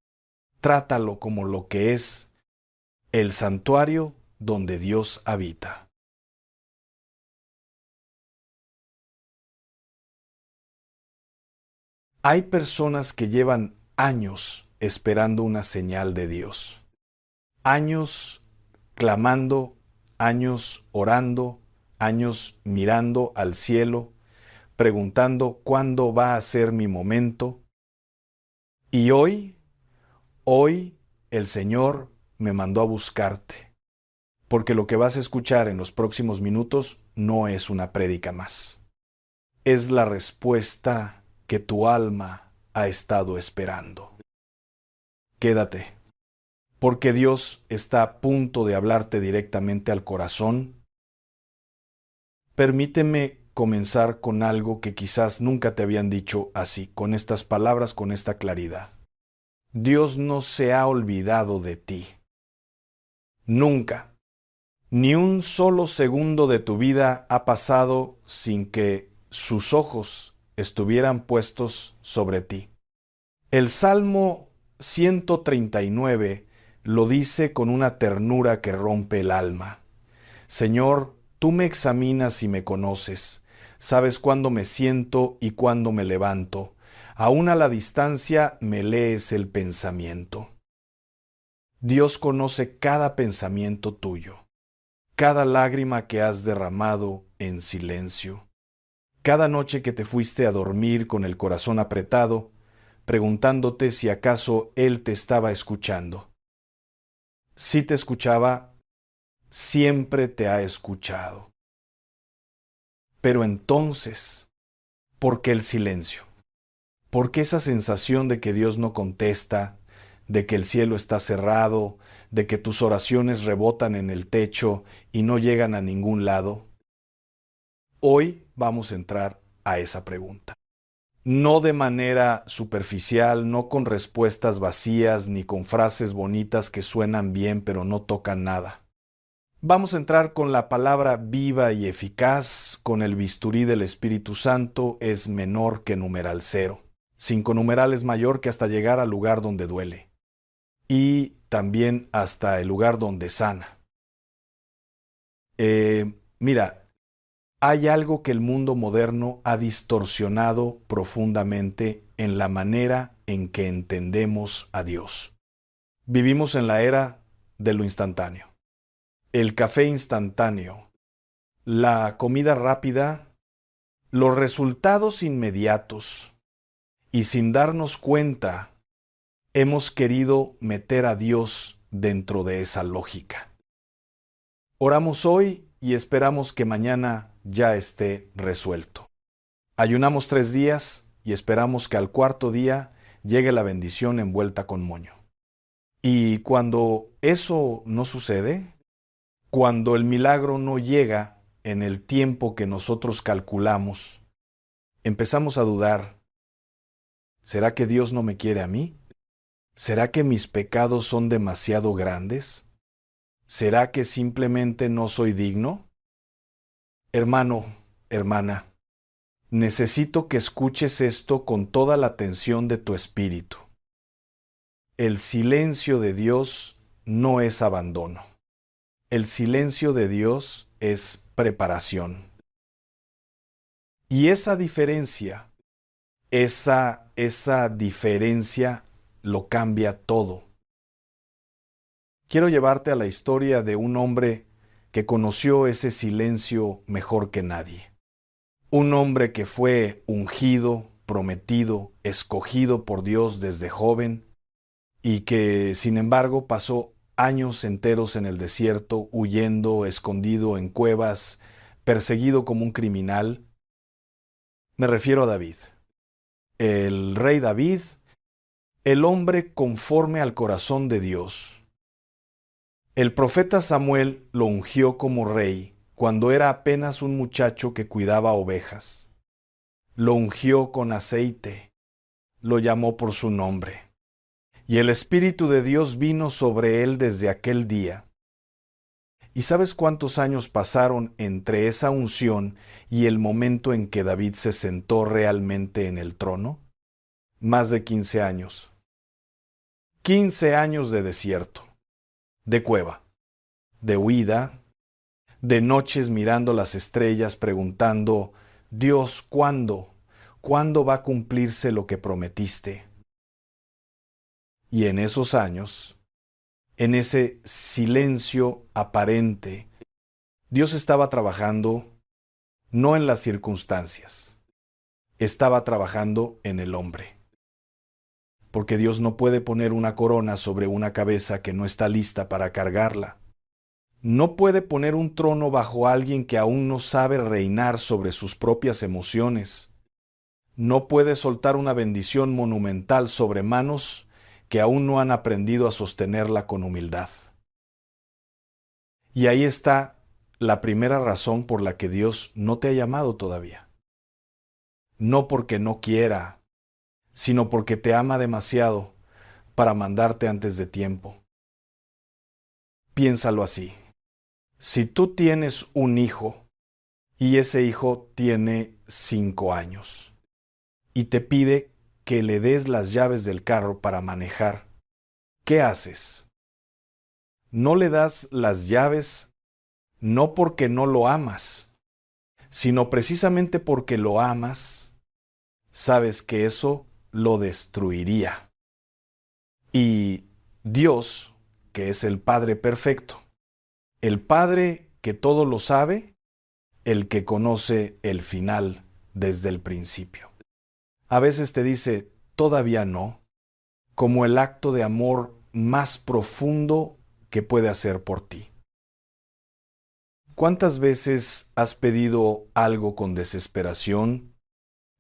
Trátalo como lo que es, el santuario donde Dios habita. Hay personas que llevan años esperando una señal de Dios. Años clamando, años orando, años mirando al cielo, preguntando cuándo va a ser mi momento. Y hoy el Señor me mandó a buscarte, porque lo que vas a escuchar en los próximos minutos no es una prédica más. Es la respuesta que tu alma ha estado esperando. Quédate, porque Dios está a punto de hablarte directamente al corazón. Permíteme comenzar con algo que quizás nunca te habían dicho así, con estas palabras, con esta claridad. Dios no se ha olvidado de ti. Nunca. Ni un solo segundo de tu vida ha pasado sin que sus ojos estuvieran puestos sobre ti. El Salmo 139 lo dice con una ternura que rompe el alma. Señor, tú me examinas y me conoces. Sabes cuándo me siento y cuándo me levanto. Aún a la distancia me lees el pensamiento. Dios conoce cada pensamiento tuyo, cada lágrima que has derramado en silencio, cada noche que te fuiste a dormir con el corazón apretado, preguntándote si acaso Él te estaba escuchando. Si te escuchaba, siempre te ha escuchado. Pero entonces, ¿por qué el silencio? ¿Por qué esa sensación de que Dios no contesta, de que el cielo está cerrado, de que tus oraciones rebotan en el techo y no llegan a ningún lado? Hoy vamos a entrar a esa pregunta. No de manera superficial, no con respuestas vacías ni con frases bonitas que suenan bien pero no tocan nada. Vamos a entrar con la palabra viva y eficaz, con el bisturí del Espíritu Santo, es menor que numeral 0. 5 numeral es mayor que hasta llegar al lugar donde duele. Y también hasta el lugar donde sana. Mira, hay algo que el mundo moderno ha distorsionado profundamente en la manera en que entendemos a Dios. Vivimos en la era de lo instantáneo. El café instantáneo, la comida rápida, los resultados inmediatos. Y sin darnos cuenta, hemos querido meter a Dios dentro de esa lógica. Oramos hoy y esperamos que mañana ya esté resuelto. Ayunamos 3 días y esperamos que al 4.º día llegue la bendición envuelta con moño. Y cuando eso no sucede, cuando el milagro no llega en el tiempo que nosotros calculamos, empezamos a dudar. ¿Será que Dios no me quiere a mí? ¿Será que mis pecados son demasiado grandes? ¿Será que simplemente no soy digno? Hermano, hermana, necesito que escuches esto con toda la atención de tu espíritu. El silencio de Dios no es abandono. El silencio de Dios es preparación. Y esa diferencia lo cambia todo. Quiero llevarte a la historia de un hombre que conoció ese silencio mejor que nadie. Un hombre que fue ungido, prometido, escogido por Dios desde joven y que, sin embargo, pasó años enteros en el desierto, huyendo, escondido en cuevas, perseguido como un criminal. Me refiero a David. El rey David, el hombre conforme al corazón de Dios. El profeta Samuel lo ungió como rey cuando era apenas un muchacho que cuidaba ovejas. Lo ungió con aceite, lo llamó por su nombre. Y el Espíritu de Dios vino sobre él desde aquel día. ¿Y sabes cuántos años pasaron entre esa unción y el momento en que David se sentó realmente en el trono? Más de 15 años. 15 años de desierto, de cueva, de huida, de noches mirando las estrellas preguntando, Dios, ¿cuándo? ¿Cuándo va a cumplirse lo que prometiste? Y en esos años, en ese silencio aparente, Dios estaba trabajando no en las circunstancias, estaba trabajando en el hombre. Porque Dios no puede poner una corona sobre una cabeza que no está lista para cargarla. No puede poner un trono bajo alguien que aún no sabe reinar sobre sus propias emociones. No puede soltar una bendición monumental sobre manos que aún no han aprendido a sostenerla con humildad. Y ahí está la primera razón por la que Dios no te ha llamado todavía. No porque no quiera, sino porque te ama demasiado para mandarte antes de tiempo. Piénsalo así. Si tú tienes un hijo y ese hijo tiene 5 años y te pide que le des las llaves del carro para manejar, ¿qué haces? No le das las llaves no porque no lo amas, sino precisamente porque lo amas, sabes que eso lo destruiría. Y Dios, que es el Padre perfecto, el Padre que todo lo sabe, el que conoce el final desde el principio. A veces te dice, todavía no, como el acto de amor más profundo que puede hacer por ti. ¿Cuántas veces has pedido algo con desesperación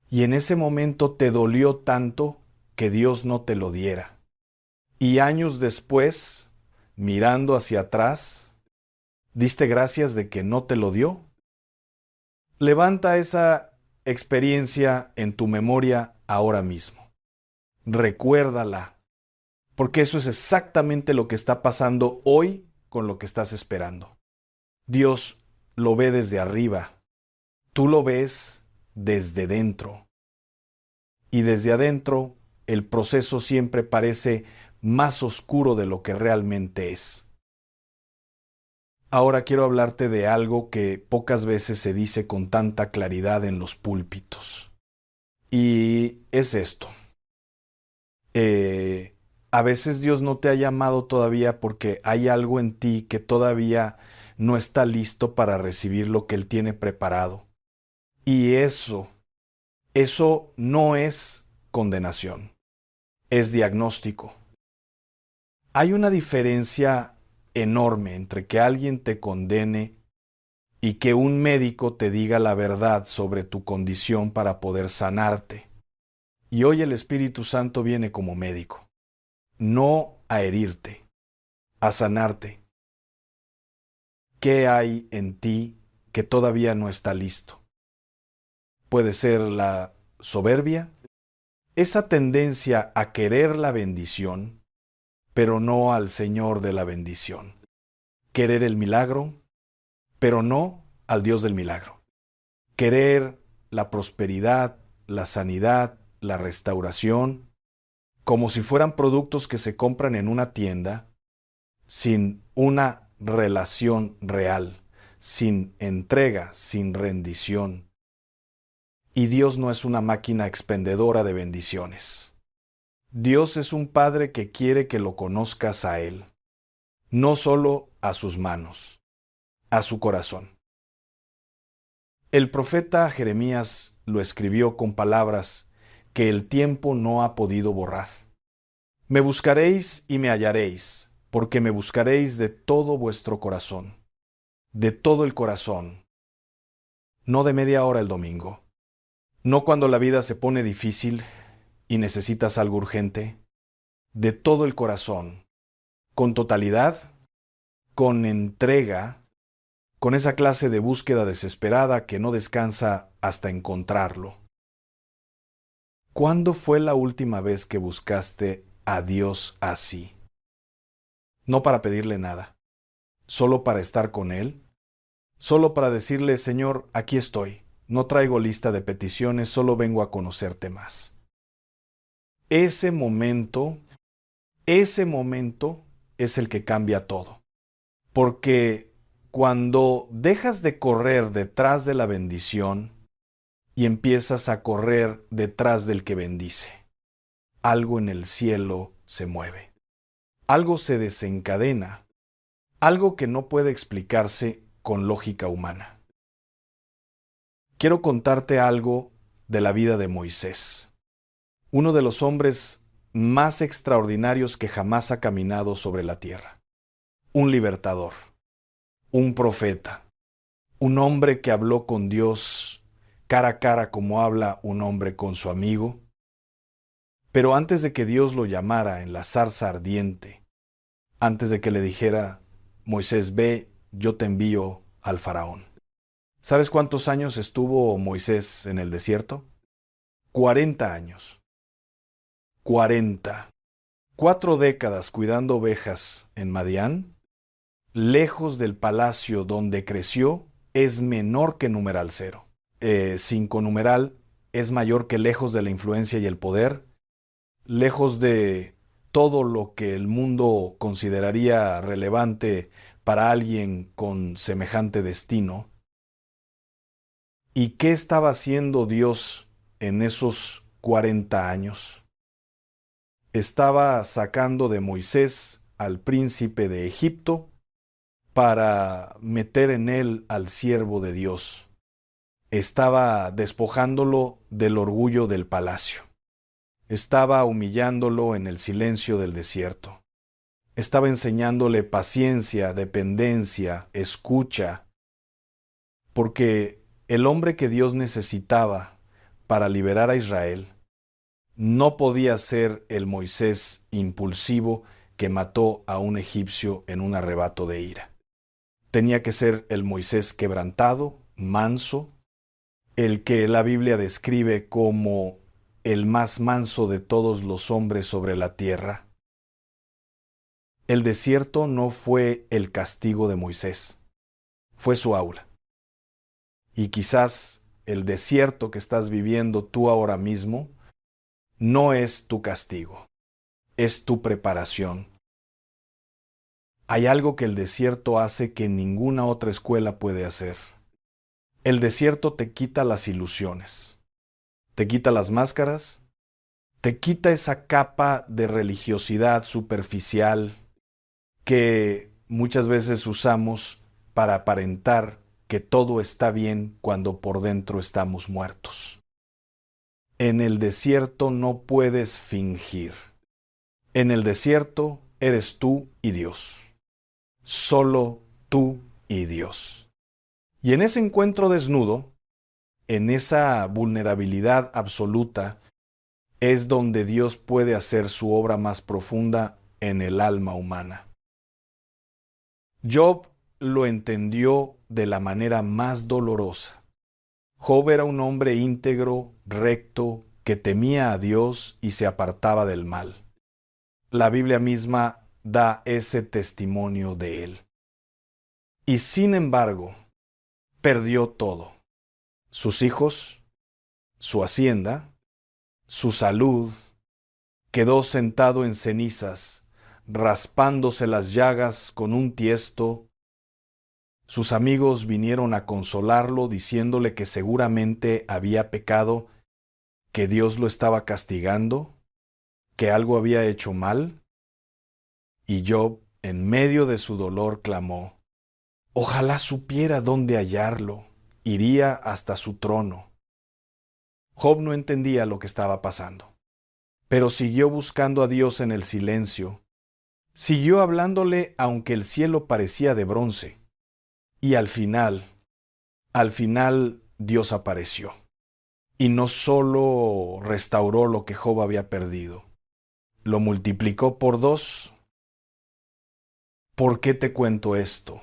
y en ese momento te dolió tanto que Dios no te lo diera? Y años después, mirando hacia atrás, ¿diste gracias de que no te lo dio? Levanta esa experiencia en tu memoria ahora mismo. Recuérdala, porque eso es exactamente lo que está pasando hoy con lo que estás esperando. Dios lo ve desde arriba, tú lo ves desde dentro. Y desde adentro, el proceso siempre parece más oscuro de lo que realmente es. Ahora quiero hablarte de algo que pocas veces se dice con tanta claridad en los púlpitos. Y es esto. A veces Dios no te ha llamado todavía porque hay algo en ti que todavía no está listo para recibir lo que Él tiene preparado. Y eso no es condenación, es diagnóstico. Hay una diferencia enorme entre que alguien te condene y que un médico te diga la verdad sobre tu condición para poder sanarte. Y hoy el Espíritu Santo viene como médico, no a herirte, a sanarte. ¿Qué hay en ti que todavía no está listo? Puede ser la soberbia, esa tendencia a querer la bendición, pero no al Señor de la bendición. Querer el milagro, pero no al Dios del milagro. Querer la prosperidad, la sanidad, la restauración, como si fueran productos que se compran en una tienda, sin una relación real, sin entrega, sin rendición. Y Dios no es una máquina expendedora de bendiciones. Dios es un Padre que quiere que lo conozcas a Él, no solo a sus manos, a su corazón. El profeta Jeremías lo escribió con palabras que el tiempo no ha podido borrar. Me buscaréis y me hallaréis, porque me buscaréis de todo vuestro corazón, de todo el corazón, no de media hora el domingo, no cuando la vida se pone difícil y necesitas algo urgente, de todo el corazón, con totalidad, con entrega, con esa clase de búsqueda desesperada que no descansa hasta encontrarlo. ¿Cuándo fue la última vez que buscaste a Dios así? No para pedirle nada, solo para estar con Él, solo para decirle, Señor, aquí estoy, no traigo lista de peticiones, solo vengo a conocerte más. Ese momento es el que cambia todo. Porque cuando dejas de correr detrás de la bendición y empiezas a correr detrás del que bendice, algo en el cielo se mueve. Algo se desencadena. Algo que no puede explicarse con lógica humana. Quiero contarte algo de la vida de Moisés, uno de los hombres más extraordinarios que jamás ha caminado sobre la tierra. Un libertador, un profeta, un hombre que habló con Dios cara a cara como habla un hombre con su amigo. Pero antes de que Dios lo llamara en la zarza ardiente, antes de que le dijera, Moisés, ve, yo te envío al faraón. ¿Sabes cuántos años estuvo Moisés en el desierto? 40 años. 40. 4 décadas cuidando ovejas en Madián, lejos del palacio donde creció, es menor que numeral 0. 5 numeral es mayor que lejos de la influencia y el poder, lejos de todo lo que el mundo consideraría relevante para alguien con semejante destino. ¿Y qué estaba haciendo Dios en esos 40 años? Estaba sacando de Moisés al príncipe de Egipto para meter en él al siervo de Dios. Estaba despojándolo del orgullo del palacio. Estaba humillándolo en el silencio del desierto. Estaba enseñándole paciencia, dependencia, escucha, porque el hombre que Dios necesitaba para liberar a Israel no podía ser el Moisés impulsivo que mató a un egipcio en un arrebato de ira. Tenía que ser el Moisés quebrantado, manso, el que la Biblia describe como el más manso de todos los hombres sobre la tierra. El desierto no fue el castigo de Moisés, fue su aula. Y quizás el desierto que estás viviendo tú ahora mismo no es tu castigo, es tu preparación. Hay algo que el desierto hace que ninguna otra escuela puede hacer. El desierto te quita las ilusiones, te quita las máscaras, te quita esa capa de religiosidad superficial que muchas veces usamos para aparentar que todo está bien cuando por dentro estamos muertos. En el desierto no puedes fingir. En el desierto eres tú y Dios. Solo tú y Dios. Y en ese encuentro desnudo, en esa vulnerabilidad absoluta, es donde Dios puede hacer su obra más profunda en el alma humana. Job lo entendió de la manera más dolorosa. Job era un hombre íntegro, recto, que temía a Dios y se apartaba del mal. La Biblia misma da ese testimonio de él. Y sin embargo, perdió todo: sus hijos, su hacienda, su salud. Quedó sentado en cenizas, raspándose las llagas con un tiesto. Sus amigos vinieron a consolarlo diciéndole que seguramente había pecado, que Dios lo estaba castigando, que algo había hecho mal. Y Job, en medio de su dolor, clamó: ojalá supiera dónde hallarlo, iría hasta su trono. Job no entendía lo que estaba pasando, pero siguió buscando a Dios en el silencio, Siguió hablándole aunque el cielo parecía de bronce. Y al final Dios apareció. Y no solo restauró lo que Job había perdido, lo multiplicó por 2. ¿Por qué te cuento esto?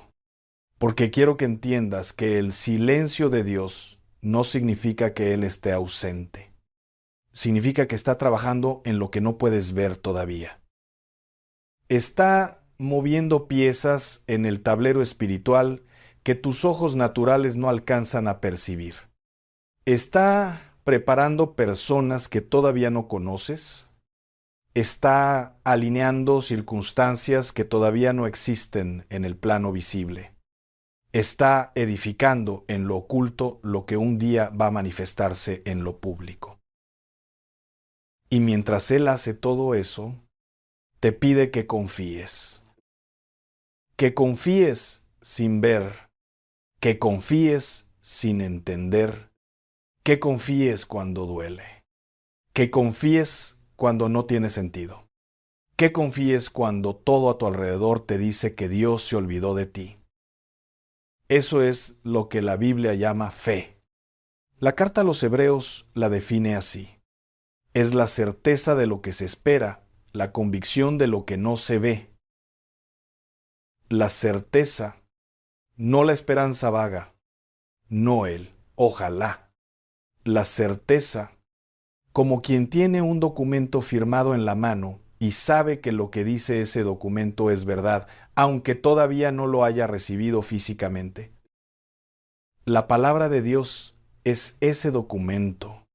Porque quiero que entiendas que el silencio de Dios no significa que Él esté ausente. Significa que está trabajando en lo que no puedes ver todavía. Está moviendo piezas en el tablero espiritual que tus ojos naturales no alcanzan a percibir. Está preparando personas que todavía no conoces. Está alineando circunstancias que todavía no existen en el plano visible. Está edificando en lo oculto lo que un día va a manifestarse en lo público. Y mientras Él hace todo eso, te pide que confíes. Que confíes sin ver, que confíes sin entender, que confíes cuando duele, que confíes cuando no tiene sentido, que confíes cuando todo a tu alrededor te dice que Dios se olvidó de ti. Eso es lo que la Biblia llama fe. La carta a los Hebreos la define así. Es la certeza de lo que se espera, la convicción de lo que no se ve. La certeza, no la esperanza vaga, no el ojalá. La certeza, como quien tiene un documento firmado en la mano y sabe que lo que dice ese documento es verdad, aunque todavía no lo haya recibido físicamente. La palabra de Dios es ese documento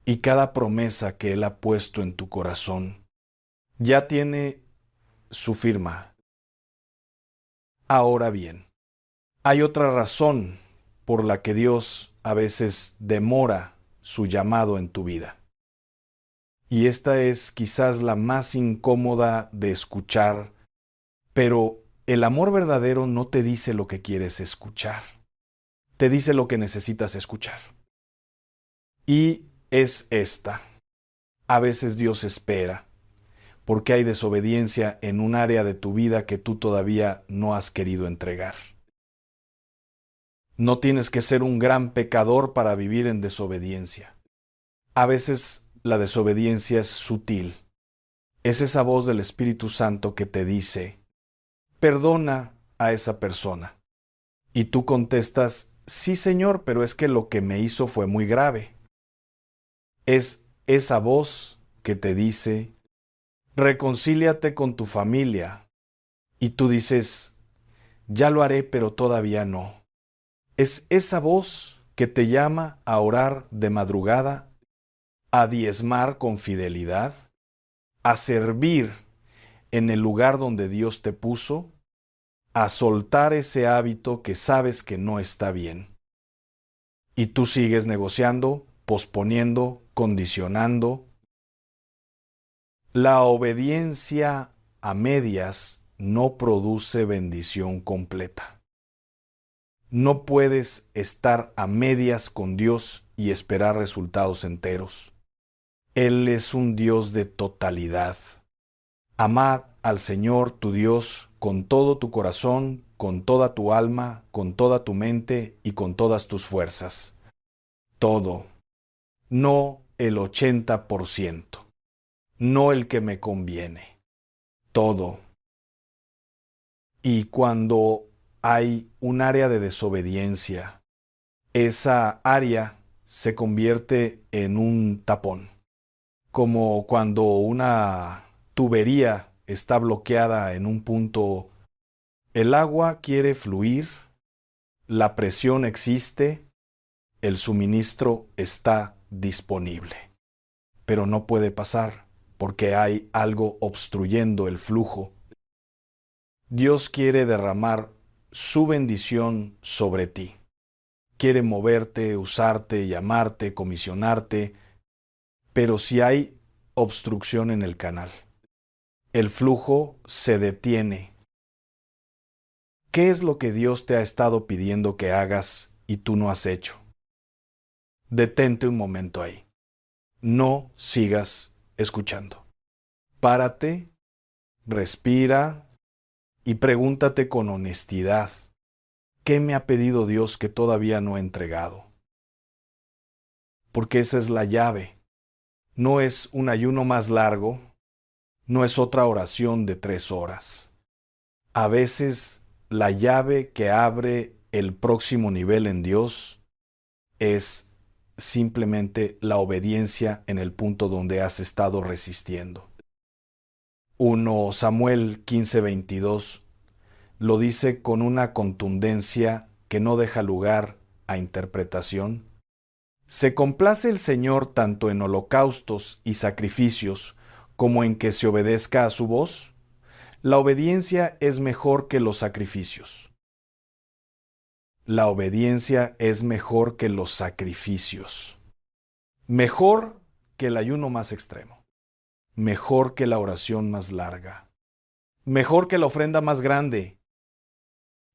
y cada promesa que Él ha puesto en tu corazón ya tiene su firma. Ahora bien, hay otra razón por la que Dios a veces demora su llamado en tu vida. Y esta es quizás la más incómoda de escuchar, pero el amor verdadero no te dice lo que quieres escuchar, te dice lo que necesitas escuchar. Y es esta. A veces Dios espera, porque hay desobediencia en un área de tu vida que tú todavía no has querido entregar. No tienes que ser un gran pecador para vivir en desobediencia. A veces la desobediencia es sutil. Es esa voz del Espíritu Santo que te dice, perdona a esa persona. Y tú contestas, sí, Señor, pero es que lo que me hizo fue muy grave. Es esa voz que te dice, reconcíliate con tu familia. Y tú dices, ya lo haré, pero todavía no. Es esa voz que te llama a orar de madrugada, a diezmar con fidelidad, a servir en el lugar donde Dios te puso, a soltar ese hábito que sabes que no está bien. Y tú sigues negociando, posponiendo, condicionando. La obediencia a medias no produce bendición completa. No puedes estar a medias con Dios y esperar resultados enteros. Él es un Dios de totalidad. Amad al Señor tu Dios con todo tu corazón, con toda tu alma, con toda tu mente y con todas tus fuerzas. Todo, no el 80%, no el que me conviene. Todo. Y cuando hay un área de desobediencia, esa área se convierte en un tapón, como cuando una tubería está bloqueada en un punto. El agua quiere fluir, la presión existe, el suministro está disponible, pero no puede pasar porque hay algo obstruyendo el flujo. Dios quiere derramar su bendición sobre ti. Quiere moverte, usarte, llamarte, comisionarte, pero si hay obstrucción en el canal, el flujo se detiene. ¿Qué es lo que Dios te ha estado pidiendo que hagas y tú no has hecho? Detente un momento ahí. No sigas escuchando. Párate respira y pregúntate con honestidad, ¿qué me ha pedido Dios que todavía no he entregado? Porque esa es la llave. No es un ayuno más largo, no es otra oración de 3 horas. A veces la llave que abre el próximo nivel en Dios es simplemente la obediencia en el punto donde has estado resistiendo. 1 Samuel 15:22 lo dice con una contundencia que no deja lugar a interpretación. Se complace el Señor tanto en holocaustos y sacrificios como en que se obedezca a su voz. La obediencia es mejor que los sacrificios. La obediencia es mejor que los sacrificios. Mejor que el ayuno más extremo. Mejor que la oración más larga. Mejor que la ofrenda más grande.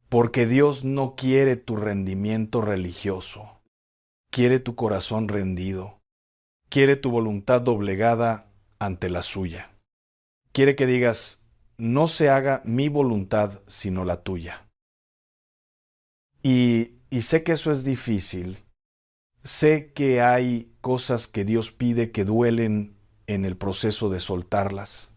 Porque Dios no quiere tu rendimiento religioso. Quiere tu corazón rendido. Quiere tu voluntad doblegada ante la suya. Quiere que digas, no se haga mi voluntad sino la tuya. Y sé que eso es difícil. Sé que hay cosas que Dios pide que duelen en el proceso de soltarlas.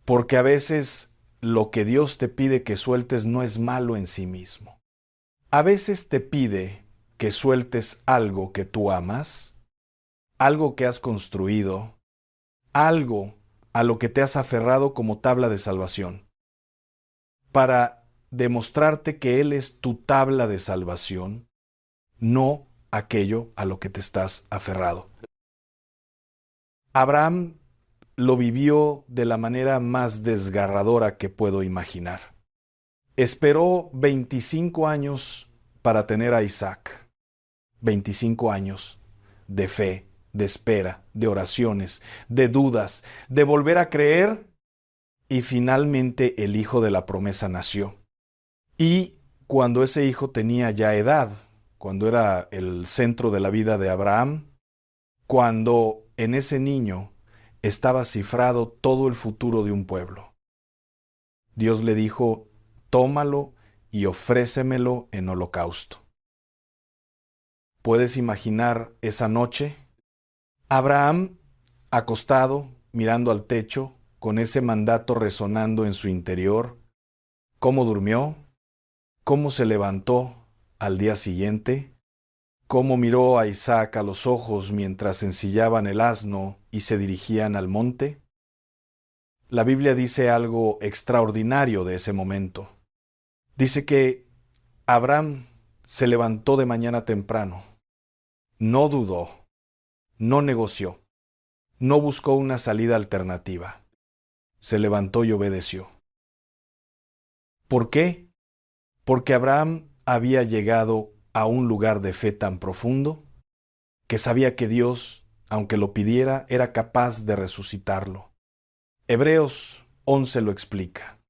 Porque a veces lo que Dios te pide que sueltes no es malo en sí mismo. A veces te pide que sueltes algo que tú amas, algo que has construido, algo a lo que te has aferrado como tabla de salvación, para demostrarte que Él es tu tabla de salvación, no aquello a lo que te estás aferrado. Abraham lo vivió de la manera más desgarradora que puedo imaginar. Esperó 25 años para tener a Isaac. 25 años de fe, de espera, de oraciones, de dudas, de volver a creer, y finalmente el hijo de la promesa nació. Y cuando ese hijo tenía ya edad, cuando era el centro de la vida de Abraham, cuando en ese niño estaba cifrado todo el futuro de un pueblo, Dios le dijo, tómalo y ofrécemelo en holocausto. ¿Puedes imaginar esa noche? Abraham, acostado, mirando al techo, con ese mandato resonando en su interior, ¿cómo durmió? ¿Cómo se levantó al día siguiente? ¿Cómo miró a Isaac a los ojos mientras ensillaban el asno y se dirigían al monte? La Biblia dice algo extraordinario de ese momento. Dice que Abraham se levantó de mañana temprano, no dudó, no negoció, no buscó una salida alternativa. Se levantó y obedeció. ¿Por qué? Porque Abraham había llegado a un lugar de fe tan profundo que sabía que Dios, aunque lo pidiera, era capaz de resucitarlo. Hebreos 11 lo explica.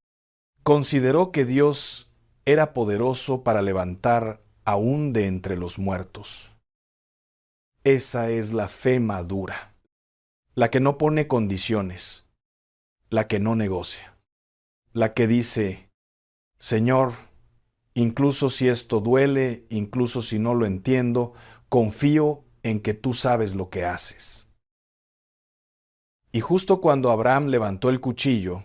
Consideró que Dios era poderoso para levantar aún de entre los muertos. Esa es la fe madura, la que no pone condiciones, la que no negocia, la que dice, Señor, incluso si esto duele, incluso si no lo entiendo, confío en que tú sabes lo que haces. Y justo cuando Abraham levantó el cuchillo,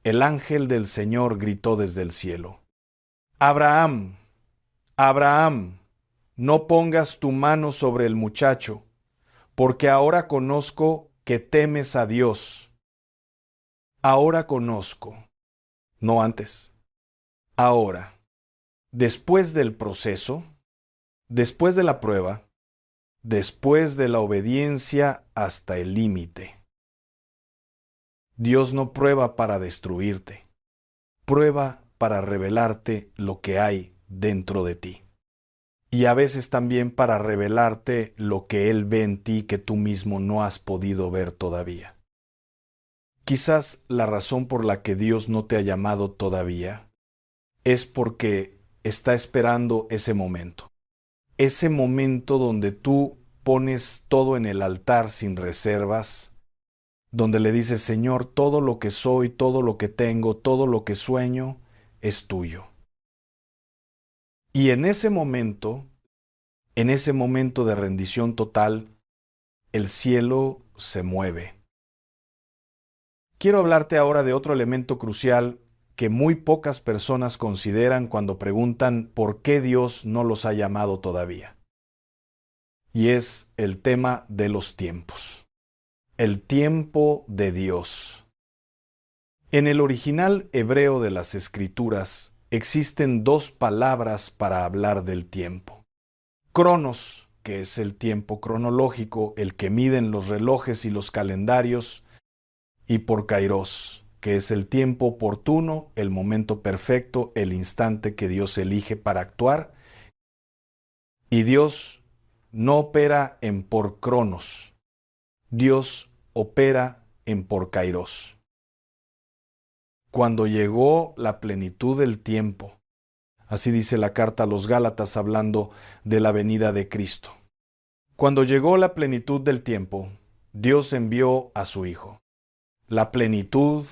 el ángel del Señor gritó desde el cielo, Abraham, Abraham, no pongas tu mano sobre el muchacho, porque ahora conozco que temes a Dios. Ahora conozco, no antes, ahora, después del proceso, después de la prueba, después de la obediencia hasta el límite. Dios no prueba para destruirte, prueba para revelarte lo que hay dentro de ti. Y a veces también para revelarte lo que Él ve en ti que tú mismo no has podido ver todavía. Quizás la razón por la que Dios no te ha llamado todavía es porque está esperando ese momento donde tú pones todo en el altar sin reservas donde le dices, Señor, todo lo que soy, todo lo que tengo, todo lo que sueño, es tuyo. Y en ese momento de rendición total, el cielo se mueve. Quiero hablarte ahora de otro elemento crucial que muy pocas personas consideran cuando preguntan por qué Dios no los ha llamado todavía. Y es el tema de los tiempos. El tiempo de Dios. En el original hebreo de las Escrituras existen dos palabras para hablar del tiempo. Cronos, que es el tiempo cronológico, el que miden los relojes y los calendarios, y por kairos, que es el tiempo oportuno, el momento perfecto, el instante que Dios elige para actuar. Y Dios no opera en por cronos, Dios opera en por kairos. Cuando llegó la plenitud del tiempo, así dice la carta a los Gálatas hablando de la venida de Cristo. Cuando llegó la plenitud del tiempo, Dios envió a su Hijo. La plenitud,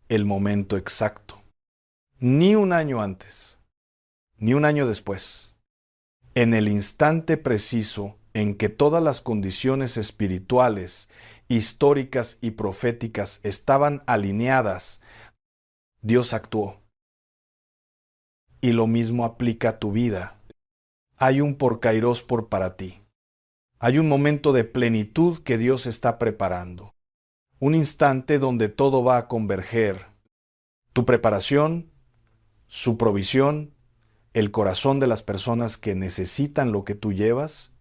el momento exacto. Ni un año antes, ni un año después. En el instante preciso en que todas las condiciones espirituales, históricas y proféticas estaban alineadas, Dios actuó. Y lo mismo aplica a tu vida. Hay un porkairos por para ti. Hay un momento de plenitud que Dios está preparando. Un instante donde todo va a converger. Tu preparación, su provisión, el corazón de las personas que necesitan lo que tú llevas,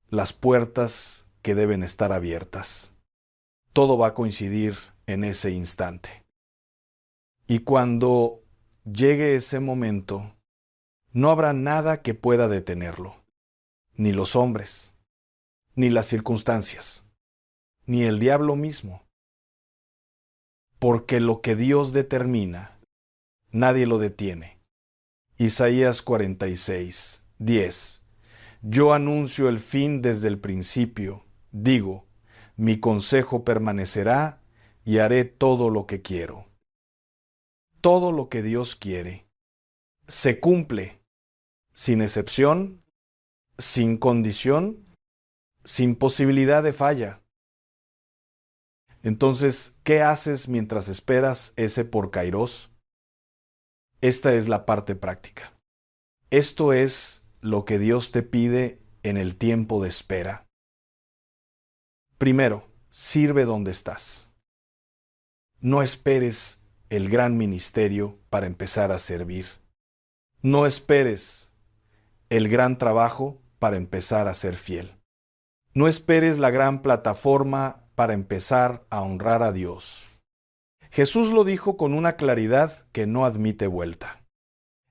las puertas que deben estar abiertas. Todo va a coincidir en ese instante. Y cuando llegue ese momento, no habrá nada que pueda detenerlo, ni los hombres, ni las circunstancias, ni el diablo mismo. Porque lo que Dios determina, nadie lo detiene. Isaías 46, 10. Yo anuncio el fin desde el principio, digo, mi consejo permanecerá y haré todo lo que quiero. Todo lo que Dios quiere se cumple, sin excepción, sin condición, sin posibilidad de falla. Entonces, ¿qué haces mientras esperas ese porkairos? Esta es la parte práctica. Esto es lo que Dios te pide en el tiempo de espera. Primero, sirve donde estás. No esperes el gran ministerio para empezar a servir. No esperes el gran trabajo para empezar a ser fiel. No esperes la gran plataforma para empezar a honrar a Dios. Jesús lo dijo con una claridad que no admite vuelta.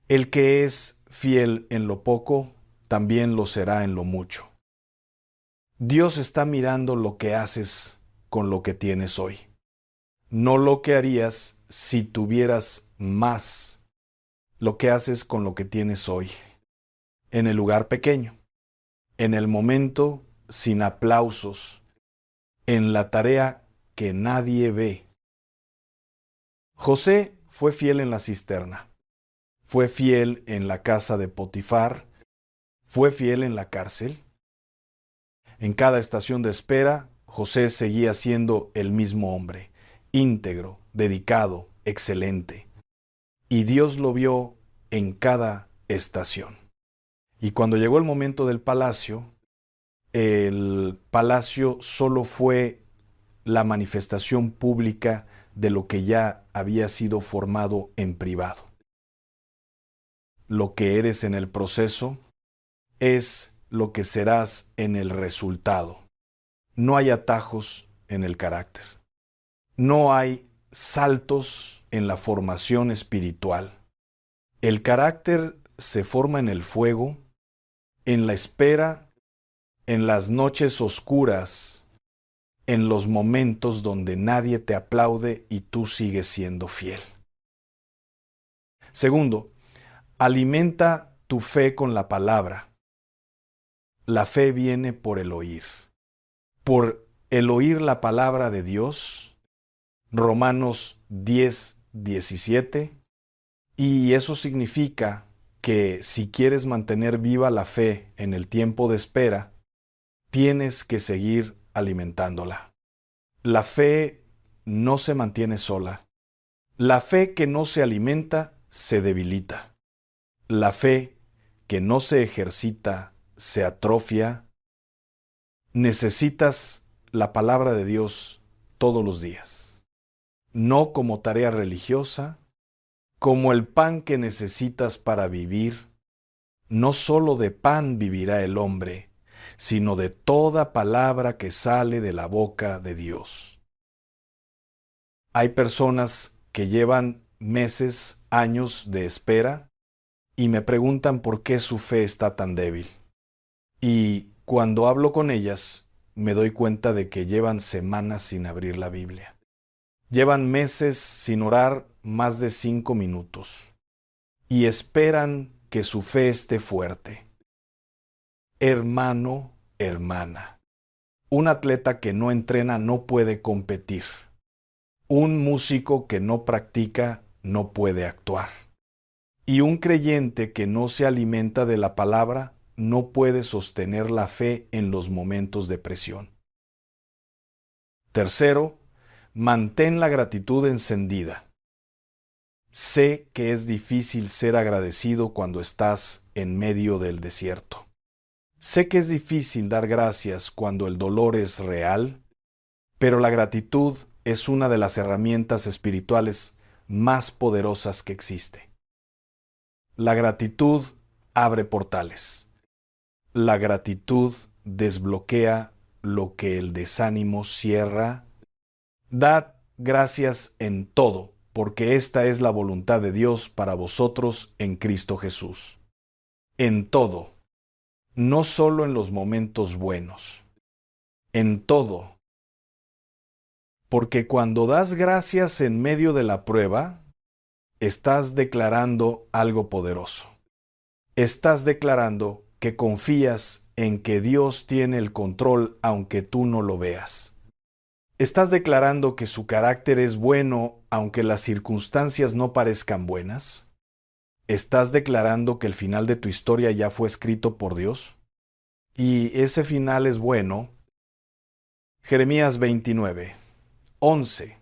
El que es fiel en lo poco, también lo será en lo mucho. Dios está mirando lo que haces con lo que tienes hoy, no lo que harías si tuvieras más, lo que haces con lo que tienes hoy, en el lugar pequeño, en el momento sin aplausos, en la tarea que nadie ve. José fue fiel en la cisterna, fue fiel en la casa de Potifar, fue fiel en la cárcel. En cada estación de espera, José seguía siendo el mismo hombre, íntegro, dedicado, excelente. Y Dios lo vio en cada estación. Y cuando llegó el momento del palacio, el palacio solo fue la manifestación pública de lo que ya había sido formado en privado. Lo que eres en el proceso es lo que serás en el resultado. No hay atajos en el carácter. No hay saltos en la formación espiritual. El carácter se forma en el fuego, en la espera, en las noches oscuras, en los momentos donde nadie te aplaude y tú sigues siendo fiel. Segundo, alimenta tu fe con la palabra. La fe viene por el oír, por el oír la palabra de Dios, Romanos 10:17, y eso significa que si quieres mantener viva la fe en el tiempo de espera, tienes que seguir alimentándola. La fe no se mantiene sola. La fe que no se alimenta se debilita. La fe que no se ejercita se atrofia. Necesitas la palabra de Dios todos los días, no como tarea religiosa, como el pan que necesitas para vivir. No solo de pan vivirá el hombre, sino de toda palabra que sale de la boca de Dios. Hay personas que llevan meses, años de espera y me preguntan por qué su fe está tan débil. Y cuando hablo con ellas, me doy cuenta de que llevan semanas sin abrir la Biblia. Llevan meses sin orar más de 5 minutos y esperan que su fe esté fuerte. Hermano, hermana, un atleta que no entrena no puede competir. Un músico que no practica no puede actuar. Y un creyente que no se alimenta de la palabra no puede sostener la fe en los momentos de presión. Tercero, mantén la gratitud encendida. Sé que es difícil ser agradecido cuando estás en medio del desierto. Sé que es difícil dar gracias cuando el dolor es real, pero la gratitud es una de las herramientas espirituales más poderosas que existe. La gratitud abre portales. La gratitud desbloquea lo que el desánimo cierra. Dad gracias en todo, porque esta es la voluntad de Dios para vosotros en Cristo Jesús. En todo, no solo en los momentos buenos. En todo. Porque cuando das gracias en medio de la prueba, estás declarando algo poderoso. Estás declarando que confías en que Dios tiene el control aunque tú no lo veas. Estás declarando que su carácter es bueno aunque las circunstancias no parezcan buenas. ¿Estás declarando que el final de tu historia ya fue escrito por Dios? Y ese final es bueno. Jeremías 29:11.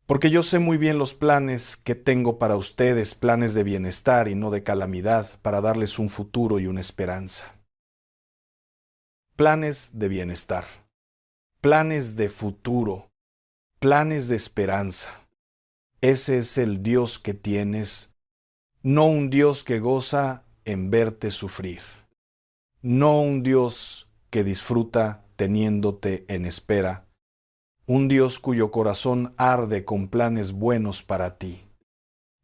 Porque yo sé muy bien los planes que tengo para ustedes, planes de bienestar y no de calamidad, para darles un futuro y una esperanza. Planes de bienestar, planes de futuro, planes de esperanza. Ese es el Dios que tienes, no un Dios que goza en verte sufrir, no un Dios que disfruta teniéndote en espera, un Dios cuyo corazón arde con planes buenos para ti,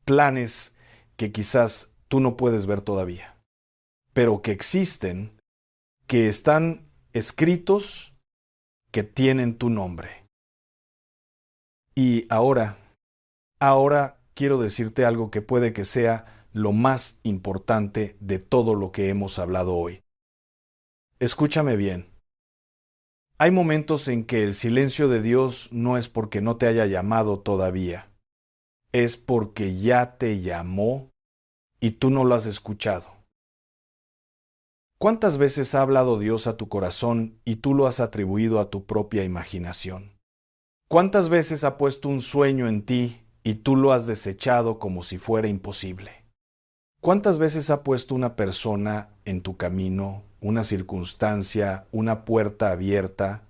planes que quizás tú no puedes ver todavía, pero que existen, que están escritos, que tienen tu nombre. Y ahora quiero decirte algo que puede que sea lo más importante de todo lo que hemos hablado hoy. Escúchame bien. Hay momentos en que el silencio de Dios no es porque no te haya llamado todavía, es porque ya te llamó y tú no lo has escuchado. ¿Cuántas veces ha hablado Dios a tu corazón y tú lo has atribuido a tu propia imaginación? ¿Cuántas veces ha puesto un sueño en ti y tú lo has desechado como si fuera imposible? ¿Cuántas veces ha puesto una persona en tu camino, una circunstancia, una puerta abierta,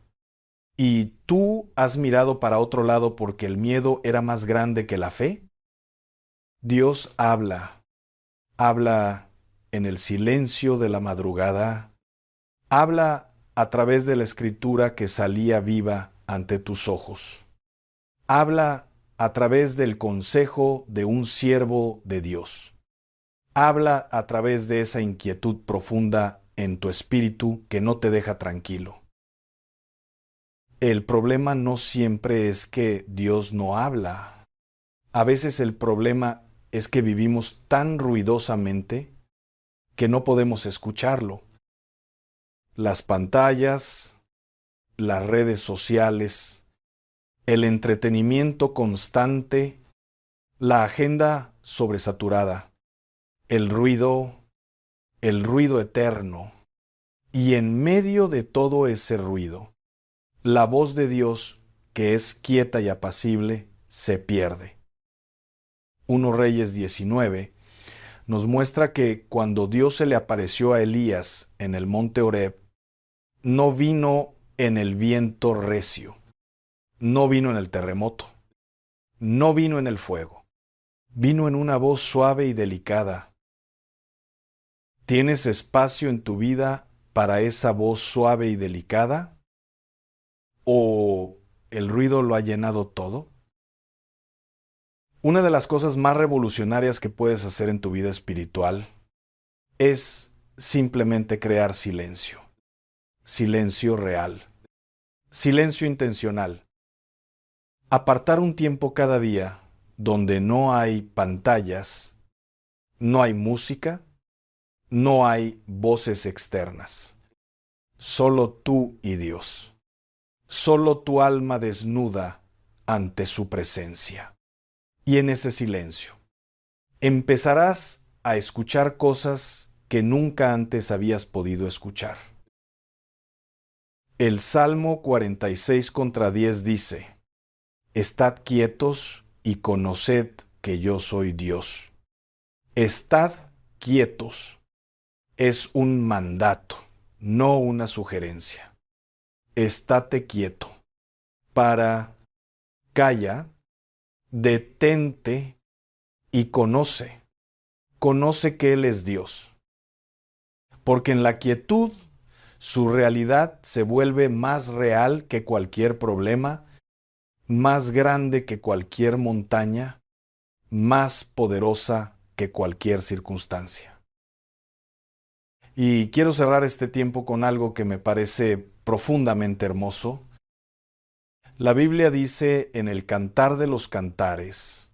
y tú has mirado para otro lado porque el miedo era más grande que la fe? Dios habla en el silencio de la madrugada, habla a través de la escritura que salía viva ante tus ojos. Habla a través del consejo de un siervo de Dios. Habla a través de esa inquietud profunda en tu espíritu que no te deja tranquilo. El problema no siempre es que Dios no habla. A veces el problema es que vivimos tan ruidosamente que no podemos escucharlo. Las pantallas, las redes sociales, el entretenimiento constante, la agenda sobresaturada, el ruido eterno. Y en medio de todo ese ruido, la voz de Dios, que es quieta y apacible, se pierde. 1 Reyes 19 nos muestra que cuando Dios se le apareció a Elías en el monte Horeb, no vino en el viento recio, no vino en el terremoto, no vino en el fuego, vino en una voz suave y delicada. ¿Tienes espacio en tu vida para esa voz suave y delicada? ¿O el ruido lo ha llenado todo? Una de las cosas más revolucionarias que puedes hacer en tu vida espiritual es simplemente crear silencio. Silencio real. Silencio intencional. Apartar un tiempo cada día donde no hay pantallas, no hay música, no hay voces externas. Solo tú y Dios. Solo tu alma desnuda ante su presencia. Y en ese silencio empezarás a escuchar cosas que nunca antes habías podido escuchar. El Salmo 46:10 dice: Estad quietos y conoced que yo soy Dios. Estad quietos es un mandato, no una sugerencia. Estate quieto. Calla, detente y conoce. Conoce que Él es Dios. Porque en la quietud su realidad se vuelve más real que cualquier problema, más grande que cualquier montaña, más poderosa que cualquier circunstancia. Y quiero cerrar este tiempo con algo que me parece profundamente hermoso. La Biblia dice en el Cantar de los Cantares,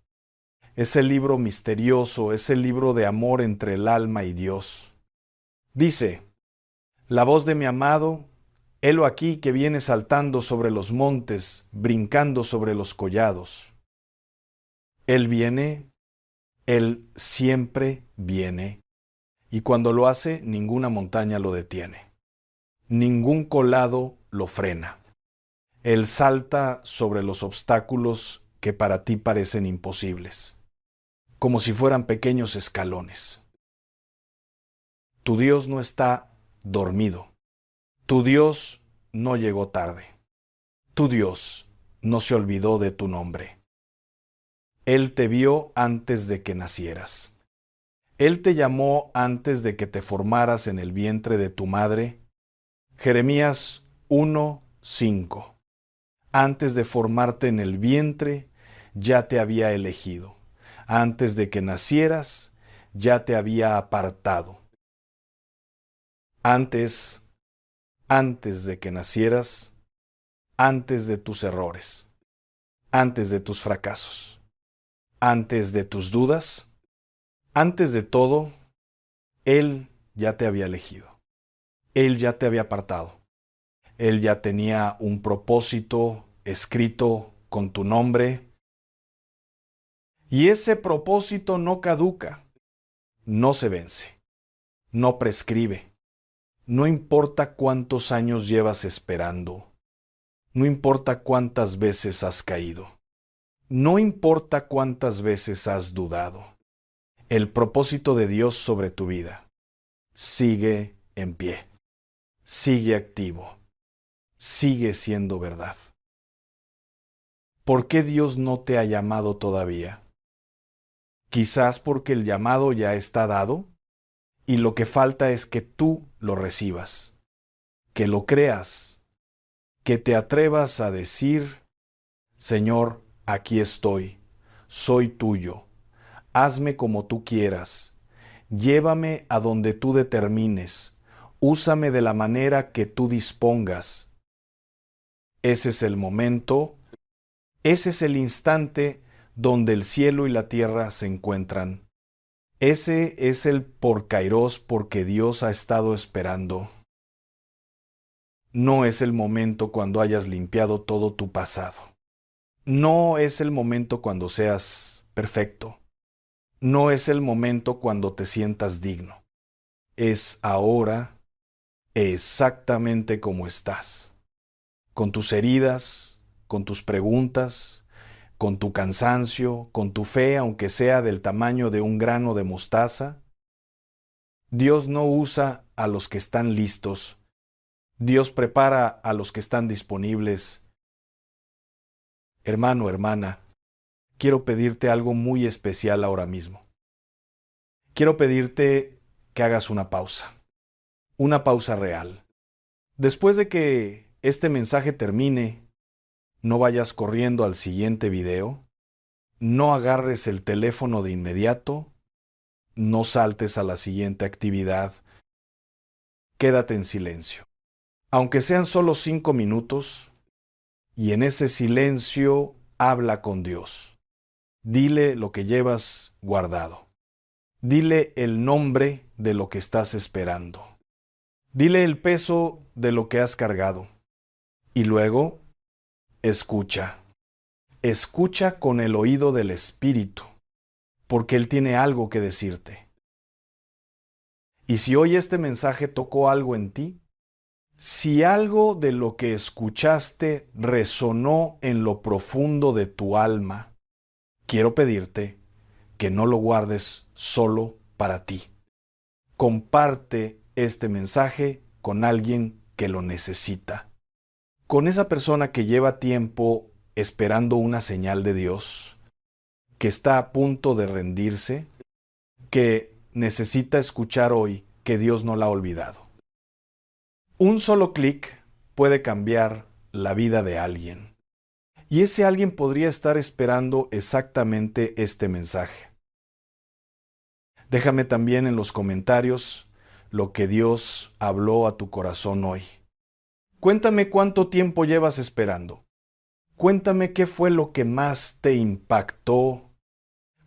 ese libro misterioso, ese libro de amor entre el alma y Dios. Dice: La voz de mi amado, helo aquí que viene saltando sobre los montes, brincando sobre los collados. Él viene, Él siempre viene, y cuando lo hace, ninguna montaña lo detiene. Ningún collado lo frena. Él salta sobre los obstáculos que para ti parecen imposibles, como si fueran pequeños escalones. Tu Dios no está dormido. Tu Dios no llegó tarde. Tu Dios no se olvidó de tu nombre. Él te vio antes de que nacieras. Él te llamó antes de que te formaras en el vientre de tu madre. Jeremías 1:5. Antes de formarte en el vientre, ya te había elegido. Antes de que nacieras, ya te había apartado. Antes de que nacieras, antes de tus errores, antes de tus fracasos, antes de tus dudas, antes de todo, Él ya te había elegido. Él ya te había apartado. Él ya tenía un propósito escrito con tu nombre. Y ese propósito no caduca, no se vence, no prescribe. No importa cuántos años llevas esperando. No importa cuántas veces has caído. No importa cuántas veces has dudado. El propósito de Dios sobre tu vida sigue en pie. Sigue activo. Sigue siendo verdad. ¿Por qué Dios no te ha llamado todavía? Quizás porque el llamado ya está dado y lo que falta es que tú lo recibas, que lo creas, que te atrevas a decir: Señor, aquí estoy, soy tuyo, hazme como tú quieras, llévame a donde tú determines, úsame de la manera que tú dispongas. Ese es el momento, ese es el instante donde el cielo y la tierra se encuentran. Ese es el por kairos, porque Dios ha estado esperando. No es el momento cuando hayas limpiado todo tu pasado. No es el momento cuando seas perfecto. No es el momento cuando te sientas digno. Es ahora exactamente como estás. Con tus heridas, con tus preguntas, con tu cansancio, con tu fe, aunque sea del tamaño de un grano de mostaza. Dios no usa a los que están listos. Dios prepara a los que están disponibles. Hermano, hermana, quiero pedirte algo muy especial ahora mismo. Quiero pedirte que hagas una pausa real. Después de que este mensaje termine, no vayas corriendo al siguiente video, no agarres el teléfono de inmediato, no saltes a la siguiente actividad, quédate en silencio. Aunque sean solo 5 minutos, y en ese silencio habla con Dios. Dile lo que llevas guardado. Dile el nombre de lo que estás esperando. Dile el peso de lo que has cargado. Y luego, escucha. Escucha con el oído del Espíritu, porque Él tiene algo que decirte. Y si hoy este mensaje tocó algo en ti, si algo de lo que escuchaste resonó en lo profundo de tu alma, quiero pedirte que no lo guardes solo para ti. Comparte este mensaje con alguien que lo necesita. Con esa persona que lleva tiempo esperando una señal de Dios, que está a punto de rendirse, que necesita escuchar hoy que Dios no la ha olvidado. Un solo clic puede cambiar la vida de alguien. Y ese alguien podría estar esperando exactamente este mensaje. Déjame también en los comentarios lo que Dios habló a tu corazón hoy. Cuéntame cuánto tiempo llevas esperando. Cuéntame qué fue lo que más te impactó.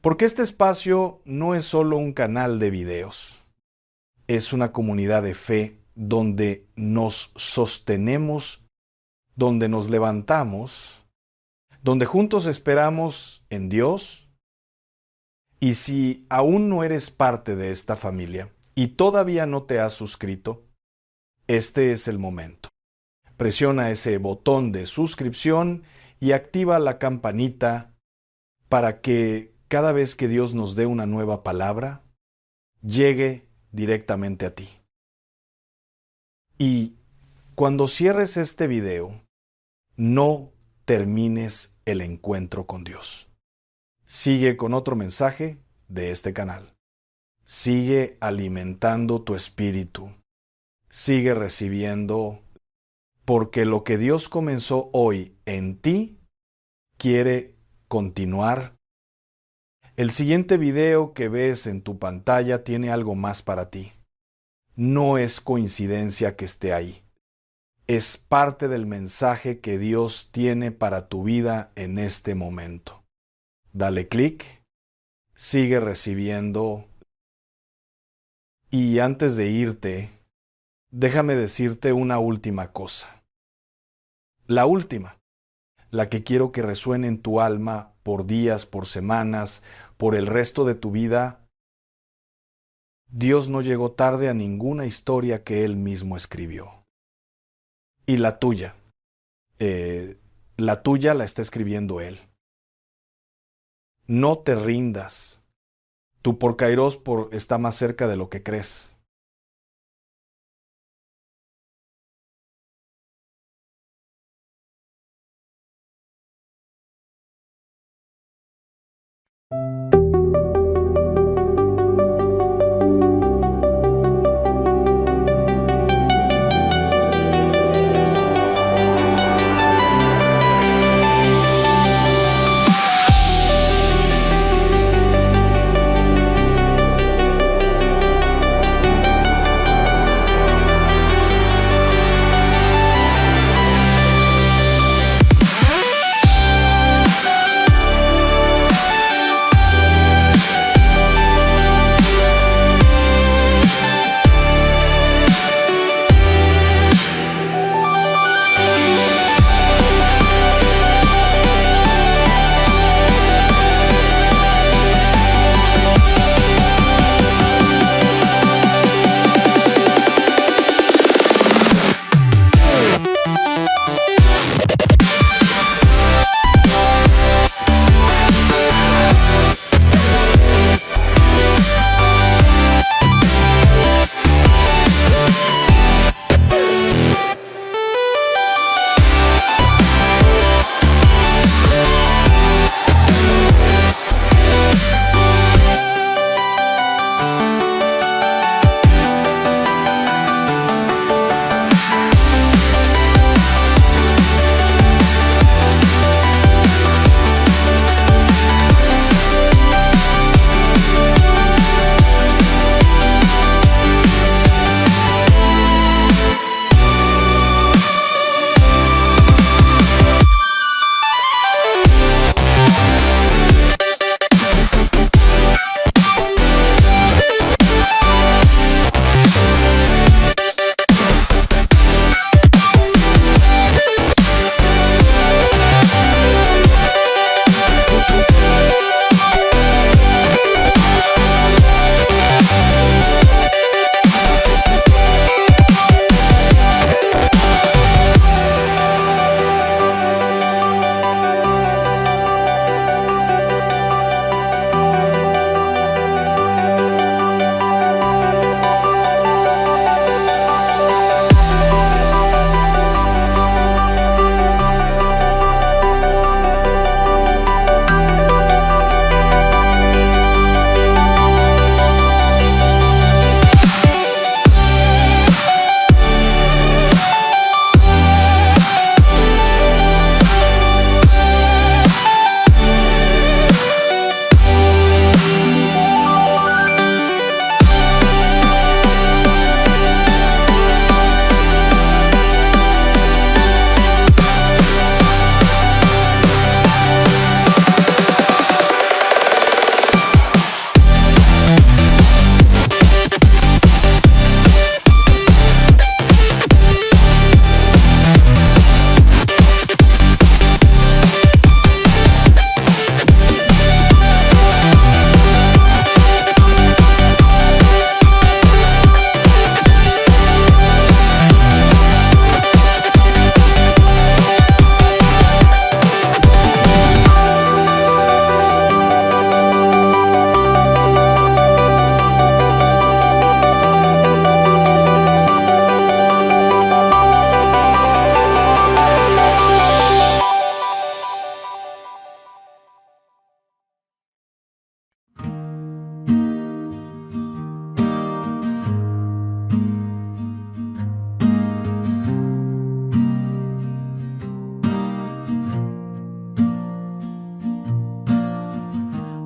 Porque este espacio no es solo un canal de videos. Es una comunidad de fe donde nos sostenemos, donde nos levantamos, donde juntos esperamos en Dios. Y si aún no eres parte de esta familia y todavía no te has suscrito, este es el momento. Presiona ese botón de suscripción y activa la campanita para que cada vez que Dios nos dé una nueva palabra, llegue directamente a ti. Y cuando cierres este video, no termines el encuentro con Dios. Sigue con otro mensaje de este canal. Sigue alimentando tu espíritu. Sigue recibiendo, porque lo que Dios comenzó hoy en ti, quiere continuar. El siguiente video que ves en tu pantalla tiene algo más para ti. No es coincidencia que esté ahí. Es parte del mensaje que Dios tiene para tu vida en este momento. Dale clic, sigue recibiendo. Y antes de irte, déjame decirte una última cosa. La última, la que quiero que resuene en tu alma por días, por semanas, por el resto de tu vida. Dios no llegó tarde a ninguna historia que Él mismo escribió. Y la tuya la está escribiendo Él. No te rindas. Tu Kairos está más cerca de lo que crees.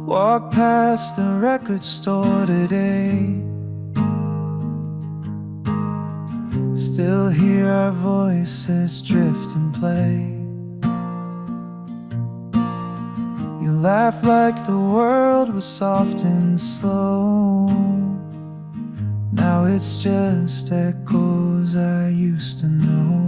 Walk past the record store today, still hear our voices drift and play. You laugh like the world was soft and slow. Now it's just echoes I used to know.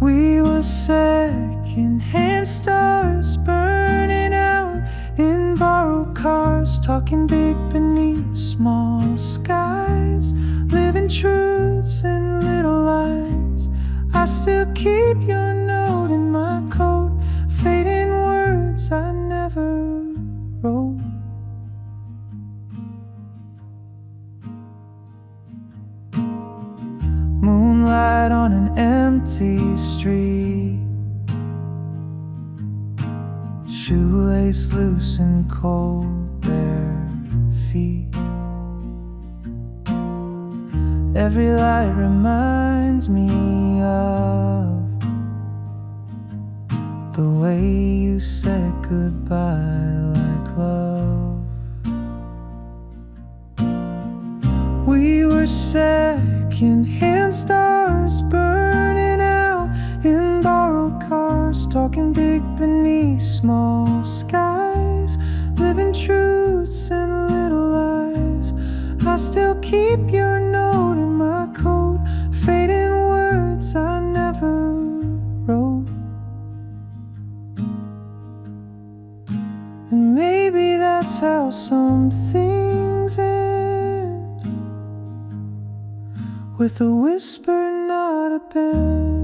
We were second-hand stars burning out in borrowed cars, talking big beneath small skies, living truths and little lies. I still keep your note in my coat, fading words I never wrote. Moonlight on an empty street, shoelace loose and cold bare feet. Every light reminds me of the way you said goodbye like love. We were second-hand stars burning out in borrowed cars, talking big beneath small skies, living truths and little lies. I still keep your note in my coat, fading words I never wrote. And maybe that's how some things end, with a whisper, not a bend.